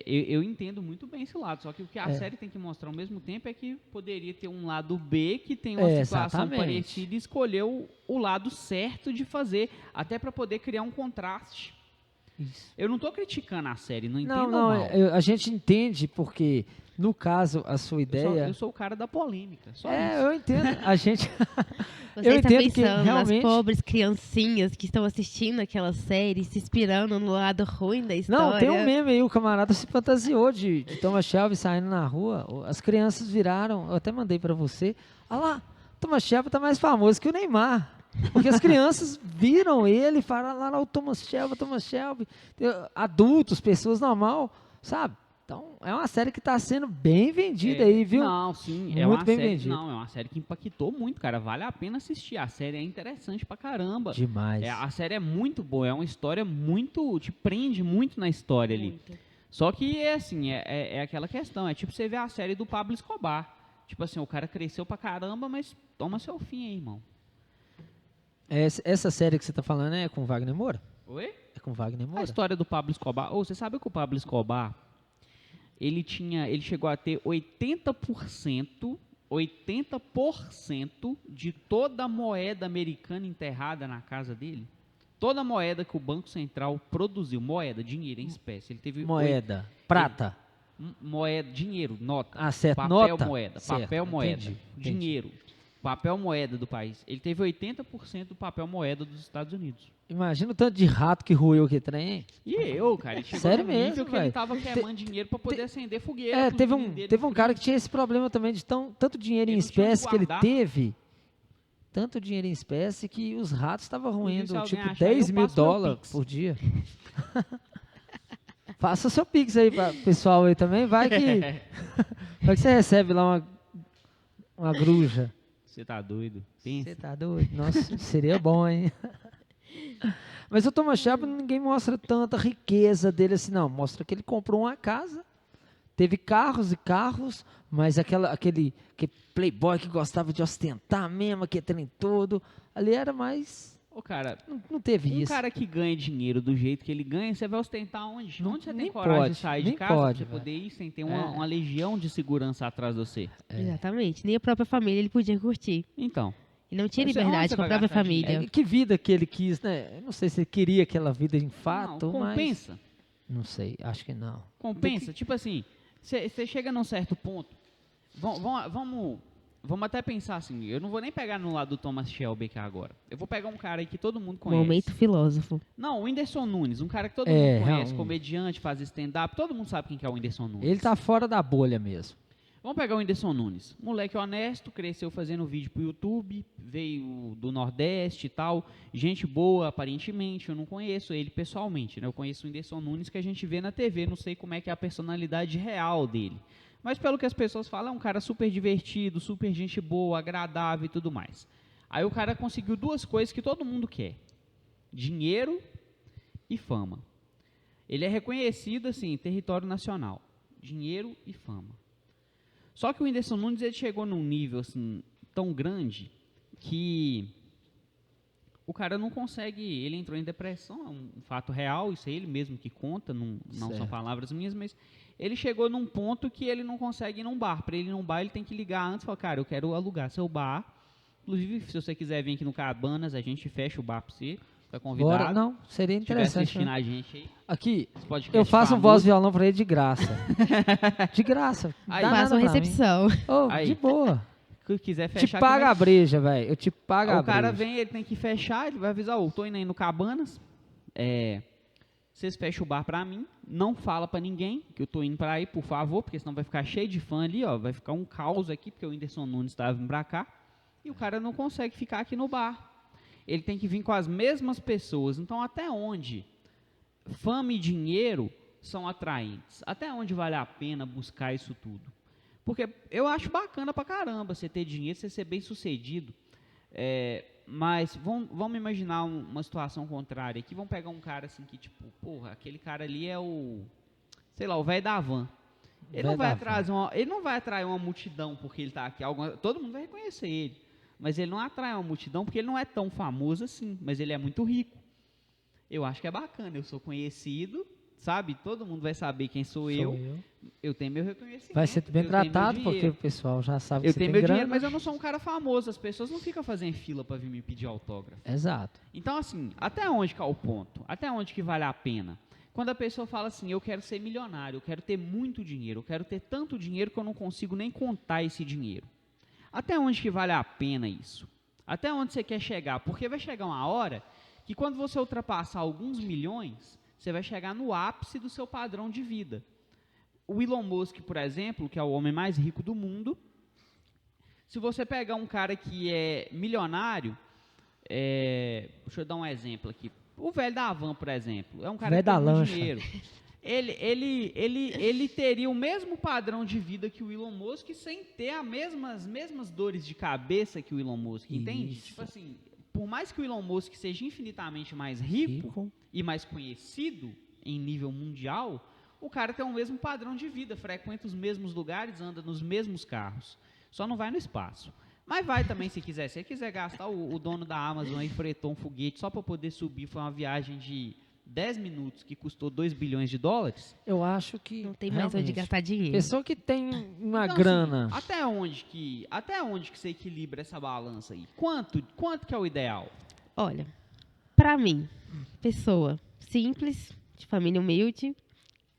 Eu entendo muito bem esse lado. Só que o que a série tem que mostrar ao mesmo tempo é que poderia ter um lado B que tem uma situação exatamente. parecida e escolheu o lado certo de fazer, até para poder criar um contraste. Isso. Eu não estou criticando a série, não entendo Não, mal. a gente entende porque, no caso, a sua ideia... Eu sou o cara da polêmica, só isso. eu entendo. A gente... Você eu está entendo que pensando realmente... nas pobres criancinhas que estão assistindo aquela série, se inspirando no lado ruim da história. Não, tem um meme aí, o camarada se fantasiou de Thomas Shelby saindo na rua. As crianças viraram, eu até mandei pra você. Olha lá, Thomas Shelby tá mais famoso que o Neymar. Porque as crianças viram ele e falaram lá o Thomas Shelby. Adultos, pessoas normal, sabe? Então, é uma série que está sendo bem vendida aí, viu? Não, sim, Muito é uma bem série. vendida. Não, é uma série que impactou muito, cara. Vale a pena assistir. A série é interessante pra caramba. Demais. A série é muito boa, é uma história muito. Te prende muito na história ali. Muito. Só que é aquela questão. É tipo você ver a série do Pablo Escobar. Tipo assim, o cara cresceu pra caramba, mas toma seu fim aí, irmão. Essa série que você está falando é com o Wagner Moura? Oi? É com o Wagner A Moura? história do Pablo Escobar. Você sabe que o Pablo Escobar, ele chegou a ter 80% de toda a moeda americana enterrada na casa dele. Toda a moeda que o Banco Central produziu, dinheiro em espécie. Ele teve Moeda. Prata. moeda, dinheiro, nota. Ah, certo. Papel Nota. moeda, Certo, papel moeda, entendi. dinheiro, papel moeda do país. Ele teve 80% do papel moeda dos Estados Unidos. Imagina o tanto de rato que roeu que trem, hein? E cara, ele chegou Sério num nível mesmo, que ele velho. tava queimando dinheiro para poder acender fogueira. pros Teve filhos dele um no cara que frio. tinha esse problema também de tanto dinheiro em Ele não tinha onde espécie que ele guardar. teve. Tanto dinheiro em espécie que os ratos estavam Se roendo alguém tipo achar, 10 eu mil passo meu dólares Pix. por dia. Faça seu Pix aí para pessoal aí também. Vai que você recebe lá uma gruja. Você tá doido? Pensa. Você tá doido? Nossa, seria bom, hein? Mas o Thomas Shelby, ninguém mostra tanta riqueza dele assim, não. Mostra que ele comprou uma casa, teve carros e carros, mas aquele playboy que gostava de ostentar mesmo, aquele trem todo, ali era mais... Ô, cara, Não teve um isso. cara que ganha dinheiro do jeito que ele ganha, você vai ostentar onde? Não- Onde você tem nem coragem pode, de sair de nem casa pode, pra você velho. poder ir sem ter É. uma legião de segurança atrás de você? Exatamente. Nem a própria família ele podia curtir. Então. Ele não tinha Mas onde liberdade você com a vai própria gastar família. Que vida que ele quis, né? Eu não sei se ele queria aquela vida de fato, não, mas... compensa. Não sei, acho que não. Compensa. Tipo assim, você chega num certo ponto. Vamos até pensar assim. Eu não vou nem pegar no lado do Thomas Shelby aqui agora. Eu vou pegar um cara aí que todo mundo conhece. Momento filósofo. Não, o Whindersson Nunes. Um cara que todo É, mundo conhece. um- Comediante, faz stand-up. Todo mundo sabe quem que é o Whindersson Nunes. Ele tá fora da bolha mesmo. Vamos pegar o Whindersson Nunes. Moleque honesto, cresceu fazendo vídeo pro YouTube, veio do Nordeste e tal. Gente boa, aparentemente. Eu não conheço ele pessoalmente, né? Eu conheço o Whindersson Nunes que a gente vê na TV. Não sei como é que é a personalidade real dele. Mas pelo que as pessoas falam, é um cara super divertido, super gente boa, agradável e tudo mais. Aí o cara conseguiu duas coisas que todo mundo quer. Dinheiro e fama. Ele é reconhecido, assim, em território nacional. Dinheiro e fama. Só que o Whindersson Nunes ele chegou num nível assim, tão grande que o cara não consegue, ele entrou em depressão, é um fato real, isso é ele mesmo que conta, não são Certo. palavras minhas, mas ele chegou num ponto que ele não consegue ir num bar. Para ele ir num bar, ele tem que ligar antes e falar, cara, eu quero alugar seu bar. Inclusive, se você quiser vir aqui no Cabanas, a gente fecha o bar para você, tá convidado. Bora, não, seria Se estiver interessante. assistindo Né? a gente aí, Aqui, esse podcast eu faço um famoso. voz e violão pra ele de graça. De graça. Aí, Dá Faça nada uma pra mim. recepção. Ô, Aí. de boa. que quiser fechar... Te que paga vem- a breja, velho. Eu te pago a o cara breja. vem, ele tem que fechar, ele vai avisar, tô indo aí no Cabanas, vocês fecham o bar pra mim, não fala pra ninguém que eu tô indo pra aí, por favor, porque senão vai ficar cheio de fã ali, ó, vai ficar um caos aqui, porque o Whindersson Nunes tá vindo pra cá, e o cara não consegue ficar aqui no bar. Ele tem que vir com as mesmas pessoas. Então, até onde fama e dinheiro são atraentes? Até onde vale a pena buscar isso tudo? Porque eu acho bacana pra caramba você ter dinheiro, você ser bem sucedido. Mas vamos imaginar uma situação contrária aqui. Vamos pegar um cara assim que, tipo, porra, aquele cara ali é o, sei lá, o velho da van. Ele não vai atrair uma multidão porque ele tá aqui. Todo mundo vai reconhecer ele. Mas ele não atrai uma multidão porque ele não é tão famoso assim. Mas ele é muito rico. Eu acho que é bacana. Eu sou conhecido, sabe? Todo mundo vai saber quem sou eu. Eu tenho meu reconhecimento. Vai ser bem eu tenho meu tratado porque dinheiro. o pessoal já sabe que Eu você tenho tem meu grana. dinheiro, mas eu não sou um cara famoso. As pessoas não ficam fazendo fila para vir me pedir autógrafo. Exato. Então, assim, até onde que é o ponto? Até onde que vale a pena? Quando a pessoa fala assim, eu quero ser milionário, eu quero ter muito dinheiro, eu quero ter tanto dinheiro que eu não consigo nem contar esse dinheiro. Até onde que vale a pena isso? Até onde você quer chegar? Porque vai chegar uma hora que quando você ultrapassar alguns milhões, você vai chegar no ápice do seu padrão de vida. O Elon Musk, por exemplo, que é o homem mais rico do mundo, se você pegar um cara que é milionário, deixa eu dar um exemplo aqui. O velho da van, por exemplo, é um cara Velho que tem da muito lancha. dinheiro. Ele teria o mesmo padrão de vida que o Elon Musk sem ter as mesmas dores de cabeça que o Elon Musk, entende? Isso. Tipo assim, por mais que o Elon Musk seja infinitamente mais rico e mais conhecido em nível mundial, o cara tem o mesmo padrão de vida, frequenta os mesmos lugares, anda nos mesmos carros. Só não vai no espaço. Mas vai também se quiser. Se ele quiser gastar, o dono da Amazon aí fretou um foguete só para poder subir. Foi uma viagem de 10 minutos que custou 2 bilhões de dólares. Eu acho que Não tem mais onde realmente, gastar dinheiro. pessoa que tem uma Então, grana. assim, até onde que você equilibra essa balança aí? Quanto que é o ideal? Olha, pra mim, pessoa simples, de família humilde,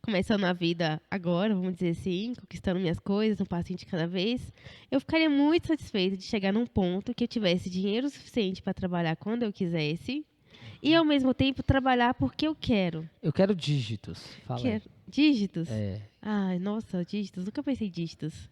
começando a vida agora, vamos dizer assim, conquistando minhas coisas, um passinho de cada vez, eu ficaria muito satisfeita de chegar num ponto que eu tivesse dinheiro suficiente para trabalhar quando eu quisesse e, ao mesmo tempo, trabalhar porque eu quero. Eu quero dígitos. Fala aí. Dígitos? É. Ai, nossa, dígitos. Nunca pensei em dígitos.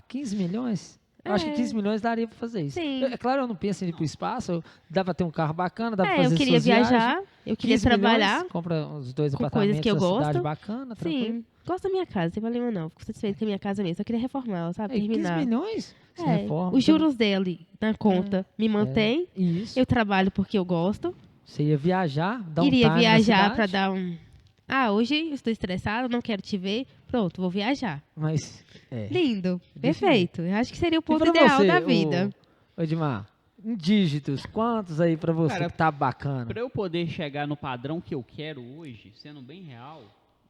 15 milhões? Eu acho que 15 milhões daria pra fazer isso. Sim. É claro, eu não penso em ir pro espaço. Dá pra ter um carro bacana, dá pra fazer Eu queria suas viagens. viajar, eu queria 15 trabalhar. milhões, compra uns 2 com apartamentos coisas que eu na cidade gosto. bacana, tranquilo. Sim, gosto da minha casa, não tem problema não. Fico satisfeita com a minha casa mesmo. Só queria reformar ela, sabe? 15 Terminar. milhões? Você reforma, Os juros dele na conta me mantém. Isso. Eu trabalho porque eu gosto. Você ia viajar, dar um Iria time na viajar pra cidade, dar um... hoje eu estou estressada, não quero te ver. Pronto, vou viajar. Mas, Lindo, Desse perfeito. Eu acho que seria o E ponto pra ideal você, da vida. Ô Edmar, em dígitos, quantos aí pra você Cara, que tá bacana? Para eu poder chegar no padrão que eu quero hoje, sendo bem real,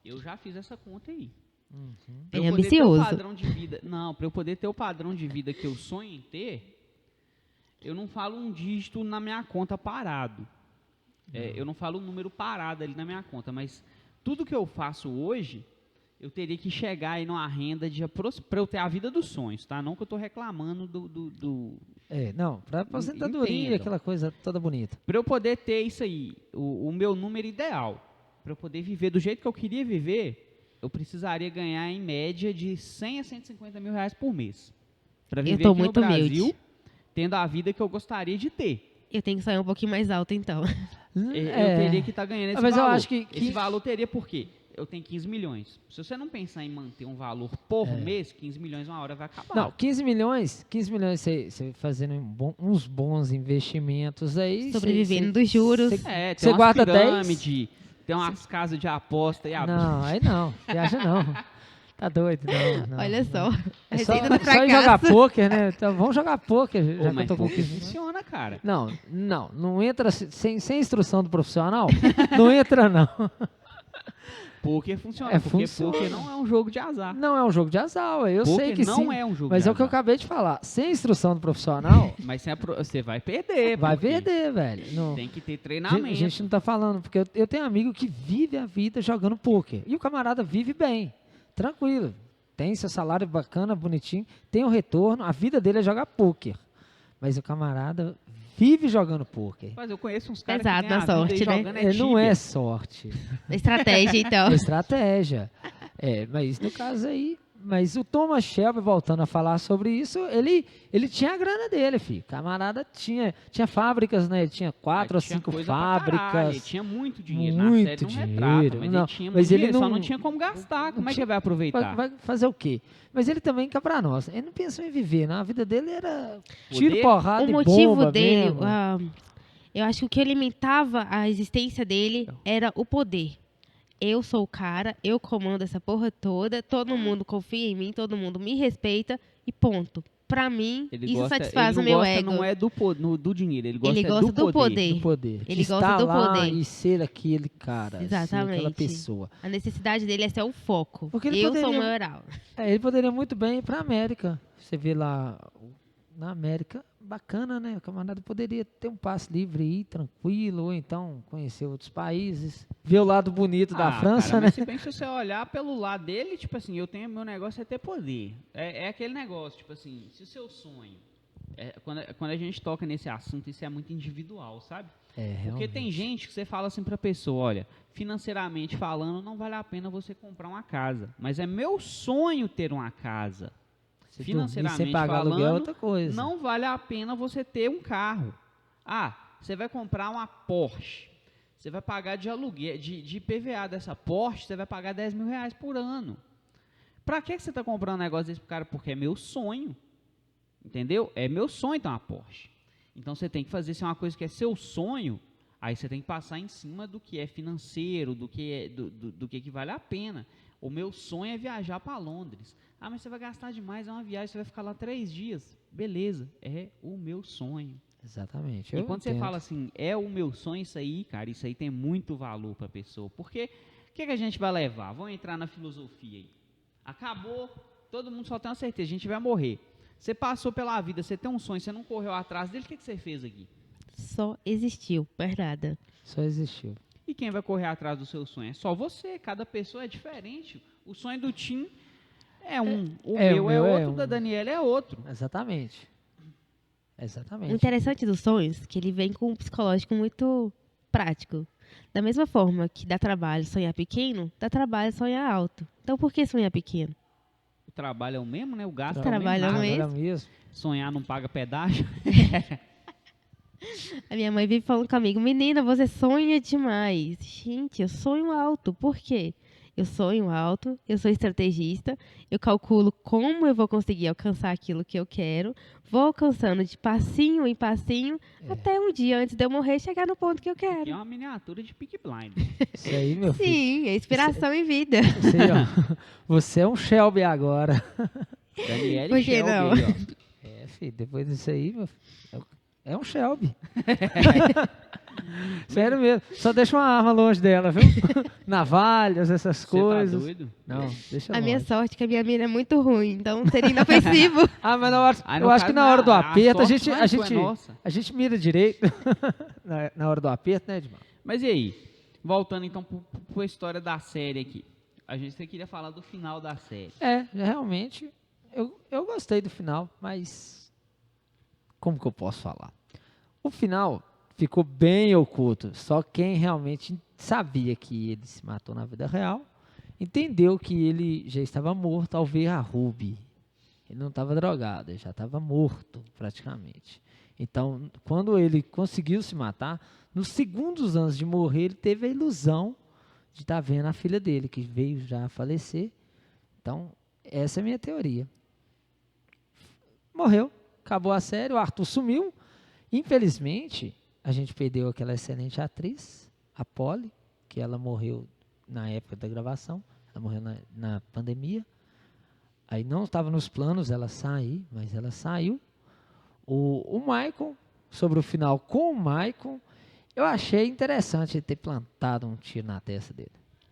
eu já fiz essa conta aí. Pra Bem eu poder ter ambicioso. o padrão de vida, para eu poder ter o padrão de vida que eu sonho em ter, eu não falo um dígito na minha conta parado. Eu não falo um número parado ali na minha conta, mas tudo que eu faço hoje, eu teria que chegar aí numa renda para eu ter a vida dos sonhos, tá? Não que eu estou reclamando do Não, pra aposentadoria, Entendam. aquela coisa toda bonita. para eu poder ter isso aí, o meu número ideal, para eu poder viver do jeito que eu queria viver, eu precisaria ganhar em média de 100 a 150 mil reais por mês. Para viver tô aqui no muito Brasil, humilde. tendo a vida que eu gostaria de ter. Eu tenho que sair um pouquinho mais alto, então. Eu teria que estar ganhando esse Mas valor. eu acho que Esse valor teria por quê? Eu tenho 15 milhões. Se você não pensar em manter um valor por mês, 15 milhões uma hora vai acabar. Não, 15 milhões você fazendo uns bons investimentos aí. Sobrevivendo dos juros. Tem Você umas guarda 10? pirâmide, tem umas casas de aposta e Não, aí não, viaja não. Tá doido, não. Olha só. A É só, receita do só ir jogar fracasso. pôquer, né? Então vamos jogar pôquer, já que eu mas tô com poker 15 milhões. funciona, cara. Não entra sem instrução do profissional. Não entra, não. Poker funciona, É, porque funciona. poker não é um jogo de azar. Não é um jogo de azar, ué, eu sei Poker que não sim. é um jogo Mas de é o que eu azar. acabei de falar. Sem instrução do profissional, Mas você vai perder. vai porque perder, velho. Não. Tem que ter A treinamento. gente não tá falando, porque eu tenho amigo que vive a vida jogando pôquer. E o camarada vive bem, tranquilo. tem seu salário bacana, bonitinho, tem um retorno, a vida dele é jogar pôquer. Mas o camarada vive jogando pôquer. Mas eu conheço uns caras Pesado que têm na a vida sorte, aí né? jogando Não tíbia. é sorte, Estratégia, então. é estratégia. Mas no caso aí, mas o Thomas Shelby, voltando a falar sobre isso, ele tinha a grana dele, filho. Camarada tinha fábricas, né? Ele tinha 4 ou Tinha 5 coisa pra caralho, ele fábricas. tinha muito dinheiro. Muito Na série não dinheiro. retrata, mas Não, ele tinha mas muito ele dinheiro, só não- não tinha como gastar. Como é que tinha- ele vai aproveitar? Vai fazer o quê? Mas ele também, cá pra nós, ele não pensou em viver, não. A vida dele era tiro, Poder? porrada O e motivo bomba dele, mesmo. eu acho que o que alimentava a existência dele era o poder. Eu sou o cara, eu comando essa porra toda, todo mundo confia em mim, todo mundo me respeita e ponto. Pra mim, isso satisfaz ele o não meu gosta, ego. não é do dinheiro, ele gosta, Ele gosta do do poder. Do poder. Ele De gosta estar do lá poder. e ser aquele cara, ser aquela Exatamente. pessoa. A necessidade dele é ser o foco. Porque ele Eu sou o poderia- meu herói. Ele poderia muito bem ir pra América. Você vê lá na América, bacana, né? O camarada poderia ter um passe livre e ir tranquilo, ou então conhecer outros países. Ver o lado bonito da França, cara, né? mas se bem que se você olhar pelo lado dele, tipo assim, meu negócio é ter poder. É aquele negócio, tipo assim, se o seu sonho... quando a gente toca nesse assunto, isso é muito individual, sabe? Porque Realmente. tem gente que você fala assim pra pessoa, olha, financeiramente falando, não vale a pena você comprar uma casa. Mas é meu sonho ter uma casa. Se Financeiramente dormir sem pagar falando, aluguel é outra coisa. não vale a pena você ter um carro. Ah, você vai comprar uma Porsche. Você vai pagar de aluguel, de PVA dessa Porsche, você vai pagar R$10.000 por ano. Pra que você está comprando um negócio desse pro cara? Porque é meu sonho. Entendeu? É meu sonho ter uma Porsche. Então você tem que fazer se é uma coisa que é seu sonho, aí você tem que passar em cima do que é financeiro, do que vale a pena. O meu sonho é viajar para Londres. Ah, mas você vai gastar demais, é uma viagem, você vai ficar lá 3 dias. Beleza, é o meu sonho. Exatamente. E quando você fala assim, é o meu sonho, isso aí, cara, isso aí tem muito valor para a pessoa. Porque o que a gente vai levar? Vamos entrar na filosofia aí. Acabou, todo mundo só tem uma certeza, a gente vai morrer. Você passou pela vida, você tem um sonho, você não correu atrás dele, o que você fez aqui? Só existiu, mais nada. Só existiu. E quem vai correr atrás do seu sonho? É só você, cada pessoa é diferente. O sonho do Tim é um, o meu é outro, da Daniela é outro. Exatamente. O Exatamente. interessante dos sonhos é que ele vem com um psicológico muito prático. Da mesma forma que dá trabalho sonhar pequeno, dá trabalho sonhar alto. Então por que sonhar pequeno? O trabalho é o mesmo, né? O gasto Trabalho é é o o mesmo. mesmo. Era mesmo. Sonhar não paga pedágio. A minha mãe vive falando comigo, menina, você sonha demais. Gente, eu sonho alto. Por quê? Eu sonho alto, eu sou estrategista, eu calculo como eu vou conseguir alcançar aquilo que eu quero, vou alcançando de passinho em passinho, até um dia antes de eu morrer chegar no ponto que eu Que é quero. uma miniatura de Peaky Blind. Isso aí, meu filho. Sim, é inspiração em vida. Você, ó, você é um Shelby agora. Daniela Por e que Shelby não? aí, ó. Filho, depois disso aí, meu filho, é um Shelby. Sério mesmo. Só deixa uma arma longe dela, viu? Navalhas, essas Você tá coisas. doido? Não, deixa A minha longe. sorte é que a minha mira é muito ruim, então seria inofensivo. Ah, mas na hora, Aí, no eu acho caso, que na hora do a aperto, a sorte gente, não a é sua, gente, é nossa. a gente mira direito. Na hora do aperto, né, Edmar? Mas e aí? Voltando então para a história da série aqui. Você queria falar do final da série. Realmente, eu gostei do final, mas como que eu posso falar? O final ficou bem oculto. Só quem realmente sabia que ele se matou na vida real entendeu que ele já estava morto ao ver a Ruby. Ele não estava drogado, ele já estava morto praticamente. Então, quando ele conseguiu se matar, nos segundos antes de morrer, ele teve a ilusão de estar vendo a filha dele, que veio já a falecer. Então, essa é a minha teoria. Morreu, acabou a série, o Arthur sumiu. Infelizmente, a gente perdeu aquela excelente atriz, a Polly, que ela morreu na época da gravação, ela morreu na pandemia. Aí não estava nos planos ela sair, mas ela saiu. O Michael, sobre o final com o Michael, eu achei interessante ele ter plantado um tiro na testa dele.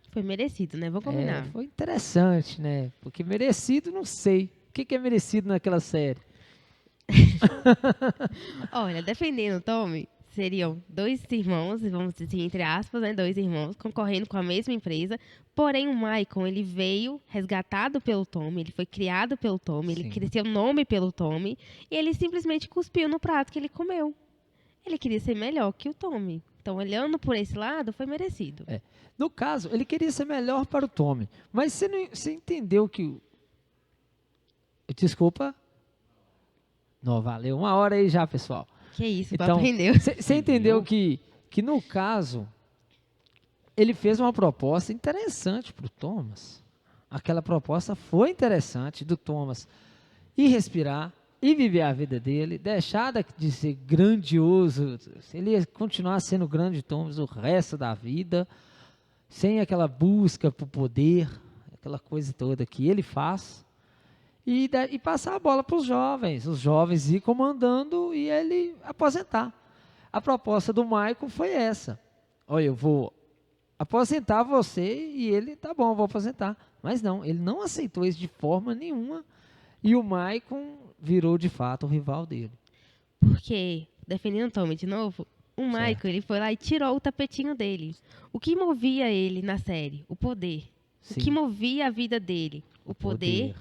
Foi merecido, né? Vamos combinar. Foi interessante, né? Porque merecido, não sei. O que é merecido naquela série? Olha, defendendo o Tommy, seriam dois irmãos, vamos dizer assim, entre aspas, né? Dois irmãos concorrendo com a mesma empresa. Porém, o Michael, ele veio resgatado pelo Tommy, ele foi criado pelo Tommy, ele Sim. cresceu nome pelo Tommy, e ele simplesmente cuspiu no prato que ele comeu. Ele queria ser melhor que o Tommy. Então, olhando por esse lado, foi merecido. No caso, ele queria ser melhor para o Tommy. Mas você entendeu que... Desculpa. Não, valeu. 1 hora aí já, pessoal. Que isso, Então, aprendeu. você entendeu que no caso, ele fez uma proposta interessante para o Thomas. Aquela proposta foi interessante do Thomas ir respirar, e viver a vida dele, deixar de ser grandioso. Ele ia continuar sendo grande Thomas o resto da vida, sem aquela busca por poder, aquela coisa toda que ele faz, e passar a bola para os jovens ir comandando e ele aposentar. A proposta do Michael foi essa: olha, eu vou aposentar você, e ele, tá bom, vou aposentar. Mas não, ele não aceitou isso de forma nenhuma, e o Michael virou de fato o rival dele. Porque, defendendo o Tommy de novo, o Michael, ele foi lá e tirou o tapetinho dele. O que movia ele na série? O poder. Sim. O que movia a vida dele? O poder,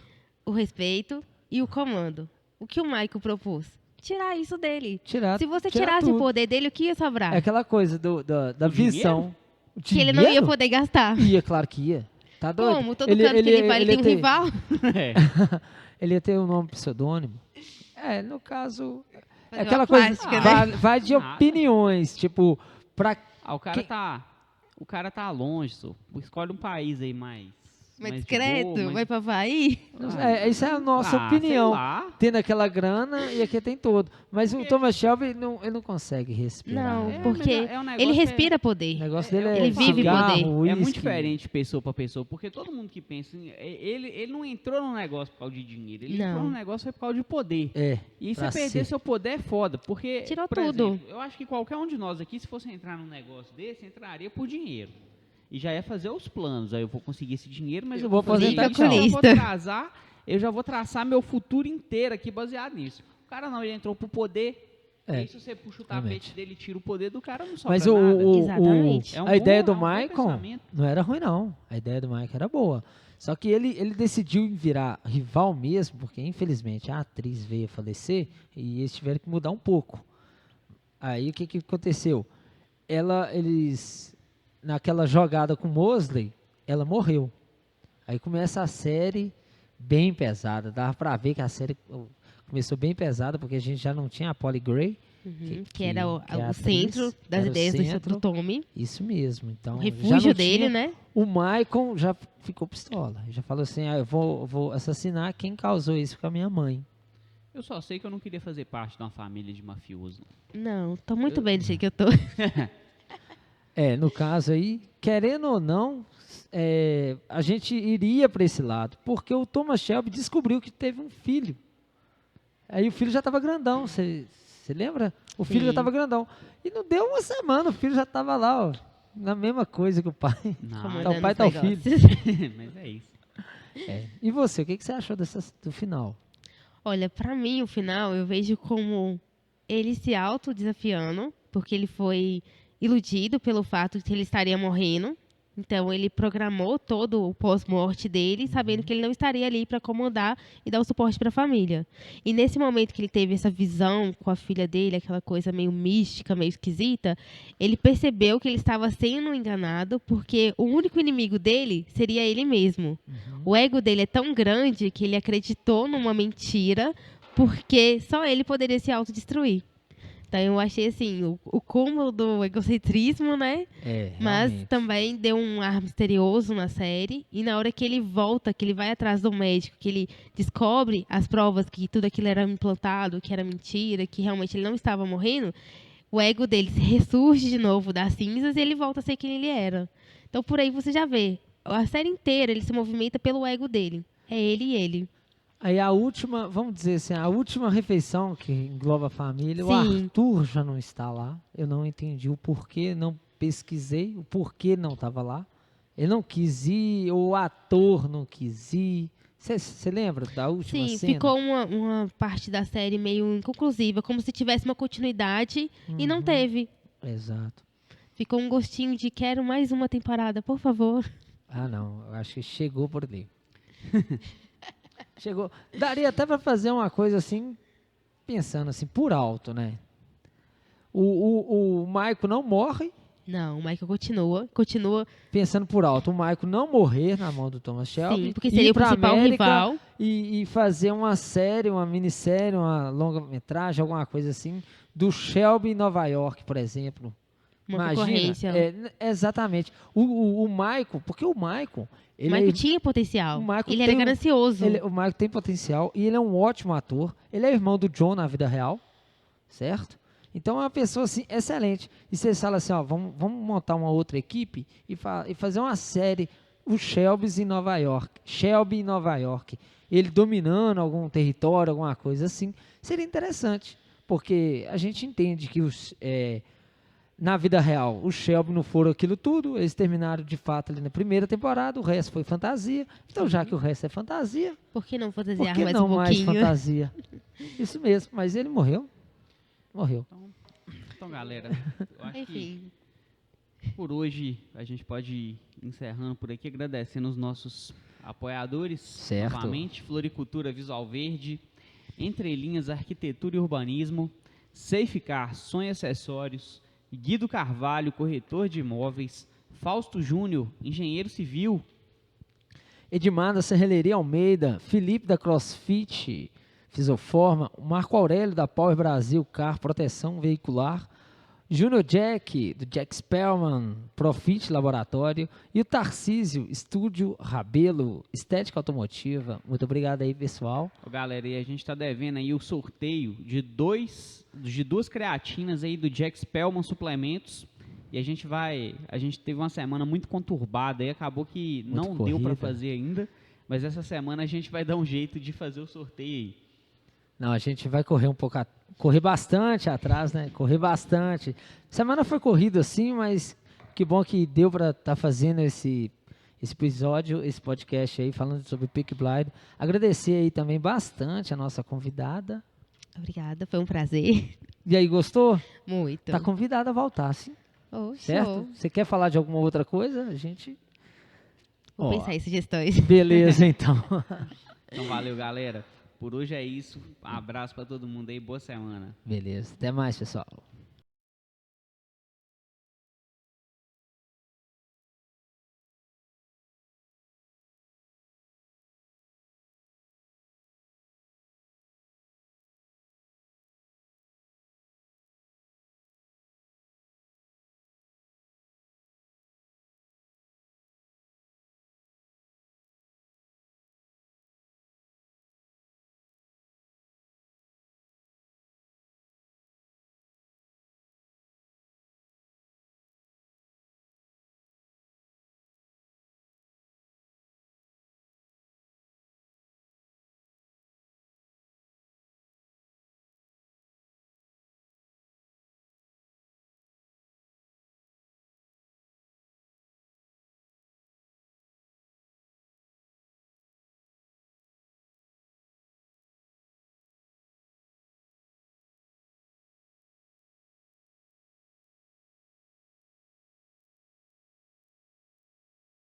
o respeito e o comando. O que o Michael propôs? Tirar isso dele. Se você tirasse tudo. o poder dele, o que ia sobrar? É aquela coisa da visão. Que ele não ia poder gastar. Ia, claro que ia. Tá doido? Como? Todo canto que ele vai, ele tem um rival? É. Ele ia ter um nome pseudônimo. No caso, é Fazer aquela uma coisa, plástica, né? vai de opiniões, tipo, pra... O cara tá longe, só. Escolhe um país aí mais Mais de discreto, boa, mais- vai pra Havaí. Isso é a nossa sei opinião. lá. Tendo aquela grana, e aqui tem todo. Mas o Thomas Shelby, ele não consegue respirar. Não, né? porque mas é um negócio ele que respira O poder. negócio dele Ele vive cigarro, poder. É uísque. muito diferente pessoa pra pessoa, porque todo mundo que pensa, ele não entrou no negócio por causa de dinheiro, ele Não. entrou no negócio foi por causa de poder. E pra você perder ser. seu poder é foda, porque, Tirou por tudo. exemplo, eu acho que qualquer um de nós aqui, se fosse entrar num negócio desse, entraria por dinheiro. E já ia fazer os planos, aí eu vou conseguir esse dinheiro, mas eu vou fazer aposentar isso, eu já vou calculista. casar, eu já vou traçar meu futuro inteiro aqui baseado nisso. O cara não, ele entrou pro poder, e aí se você puxa o tapete realmente. dele e tira o poder do cara, não sobra Mas nada. Exatamente. É um a ideia bom- do é um bom Michael pensamento. não era ruim, não. A ideia do Michael era boa. Só que ele decidiu virar rival mesmo, porque infelizmente a atriz veio a falecer e eles tiveram que mudar um pouco. Aí o que aconteceu? Eles, naquela jogada com Mosley, ela morreu. Aí começa a série bem pesada. Dava pra ver que a série começou bem pesada, porque a gente já não tinha a Polly Gray. Que era o que é a centro atriz, das era o ideias centro. do Tommy. Isso mesmo. Então, O já refúgio não dele, tinha- né? O Michael já ficou pistola. Já falou assim, eu vou assassinar quem causou isso com a minha mãe. Eu só sei que eu não queria fazer parte de uma família de mafioso. Não, tô muito bem do jeito que eu tô. No caso aí, querendo ou não, a gente iria para esse lado, porque o Thomas Shelby descobriu que teve um filho. Aí o filho já estava grandão, você lembra? O filho Sim. já estava grandão. E não deu uma semana, o filho já estava lá, ó, na mesma coisa que o pai. Não, Comandando o pai os tá o negócios. mas é isso. E você, o que você achou do final? Olha, pra mim, o final, eu vejo como ele se autodesafiando, porque ele foi iludido pelo fato de que ele estaria morrendo. Então, ele programou todo o pós-morte dele, sabendo que ele não estaria ali para comandar e dar o suporte para a família. E nesse momento que ele teve essa visão com a filha dele, aquela coisa meio mística, meio esquisita, ele percebeu que ele estava sendo enganado, porque o único inimigo dele seria ele mesmo. O ego dele é tão grande que ele acreditou numa mentira, porque só ele poderia se autodestruir. Então, eu achei, assim, o cúmulo do egocentrismo, né? Mas Realmente. também deu um ar misterioso na série. E na hora que ele volta, que ele vai atrás do médico, que ele descobre as provas que tudo aquilo era implantado, que era mentira, que realmente ele não estava morrendo, o ego dele se ressurge de novo das cinzas e ele volta a ser quem ele era. Então, por aí você já vê. A série inteira ele se movimenta pelo ego dele. É ele e ele. Aí a última, vamos dizer assim, a última refeição que engloba a família, o Sim. Arthur já não está lá. Eu não entendi o porquê, não pesquisei o porquê não estava lá. Ele não quis ir, ou o ator não quis ir. Você lembra da última Sim, cena? ficou uma parte da série meio inconclusiva, como se tivesse uma continuidade e não teve. Exato. Ficou um gostinho de quero mais uma temporada, por favor. Ah, não. Eu acho que chegou por ali. Chegou. Daria até para fazer uma coisa assim, pensando assim, por alto, né? O Michael não morre, Não, o Michael continua, pensando por alto. O Michael não morrer na mão do Thomas Shelby. sim, porque ir seria o pra principal América rival. E fazer uma série, uma minissérie, uma longa-metragem, alguma coisa assim, do Shelby em Nova York, por exemplo. Uma concorrência. Exatamente. O Michael, porque o Michael, O Michael tinha potencial. o Michael Ele era tem ganancioso. o Michael tem potencial e ele é um ótimo ator. Ele é irmão do John na vida real, certo? Então é uma pessoa assim, excelente. E vocês falam assim, ó, vamos montar uma outra equipe e fazer uma série, o Shelby em Nova York. Shelby em Nova York. Ele dominando algum território, alguma coisa assim. Seria interessante, porque a gente entende que na vida real, os Shelby não foram aquilo tudo, eles terminaram de fato ali na primeira temporada, o resto foi fantasia. Então, já que o resto é fantasia, Por que não por fantasiar que mais não um mais pouquinho? fantasia? Isso mesmo, mas ele morreu. Morreu. Então, galera, eu acho que Enfim, por hoje a gente pode ir encerrando por aqui, agradecendo os nossos apoiadores. Certo. Novamente, Floricultura Visual Verde, Entre Linhas Arquitetura e Urbanismo, Safecar Som e Acessórios, Guido Carvalho, corretor de imóveis, Fausto Júnior, engenheiro civil, Edmar da Serralheria Almeida, Felipe da CrossFit, Fisioforma, Marco Aurélio da Power Brasil, Car Proteção Veicular, Júnior Jack, do Jack Spellman, Profit Laboratório, e o Tarcísio, Estúdio Rabelo, Estética Automotiva. Muito obrigado aí, pessoal. Ô, galera, e a gente tá devendo aí o sorteio de duas creatinas aí do Jack Spellman Suplementos. E a gente teve uma semana muito conturbada aí, acabou que Muito não deu para corrida. fazer ainda, mas essa semana a gente vai dar um jeito de fazer o sorteio aí. Não, a gente vai correr um pouco, correr bastante atrás, né? Correr bastante. Semana foi corrida assim, mas que bom que deu para estar fazendo esse episódio, esse podcast aí, falando sobre Peaky Blinders. Agradecer aí também bastante a nossa convidada. obrigada, foi um prazer. E aí, gostou? Muito. Tá convidada a voltar, sim. Oh, Certo? show. Você quer falar de alguma outra coisa? A gente... Vou Ó, pensar em sugestões. Beleza, então. Então valeu, galera. Por hoje é isso. Um abraço para todo mundo aí, boa semana. Beleza. Até mais, pessoal.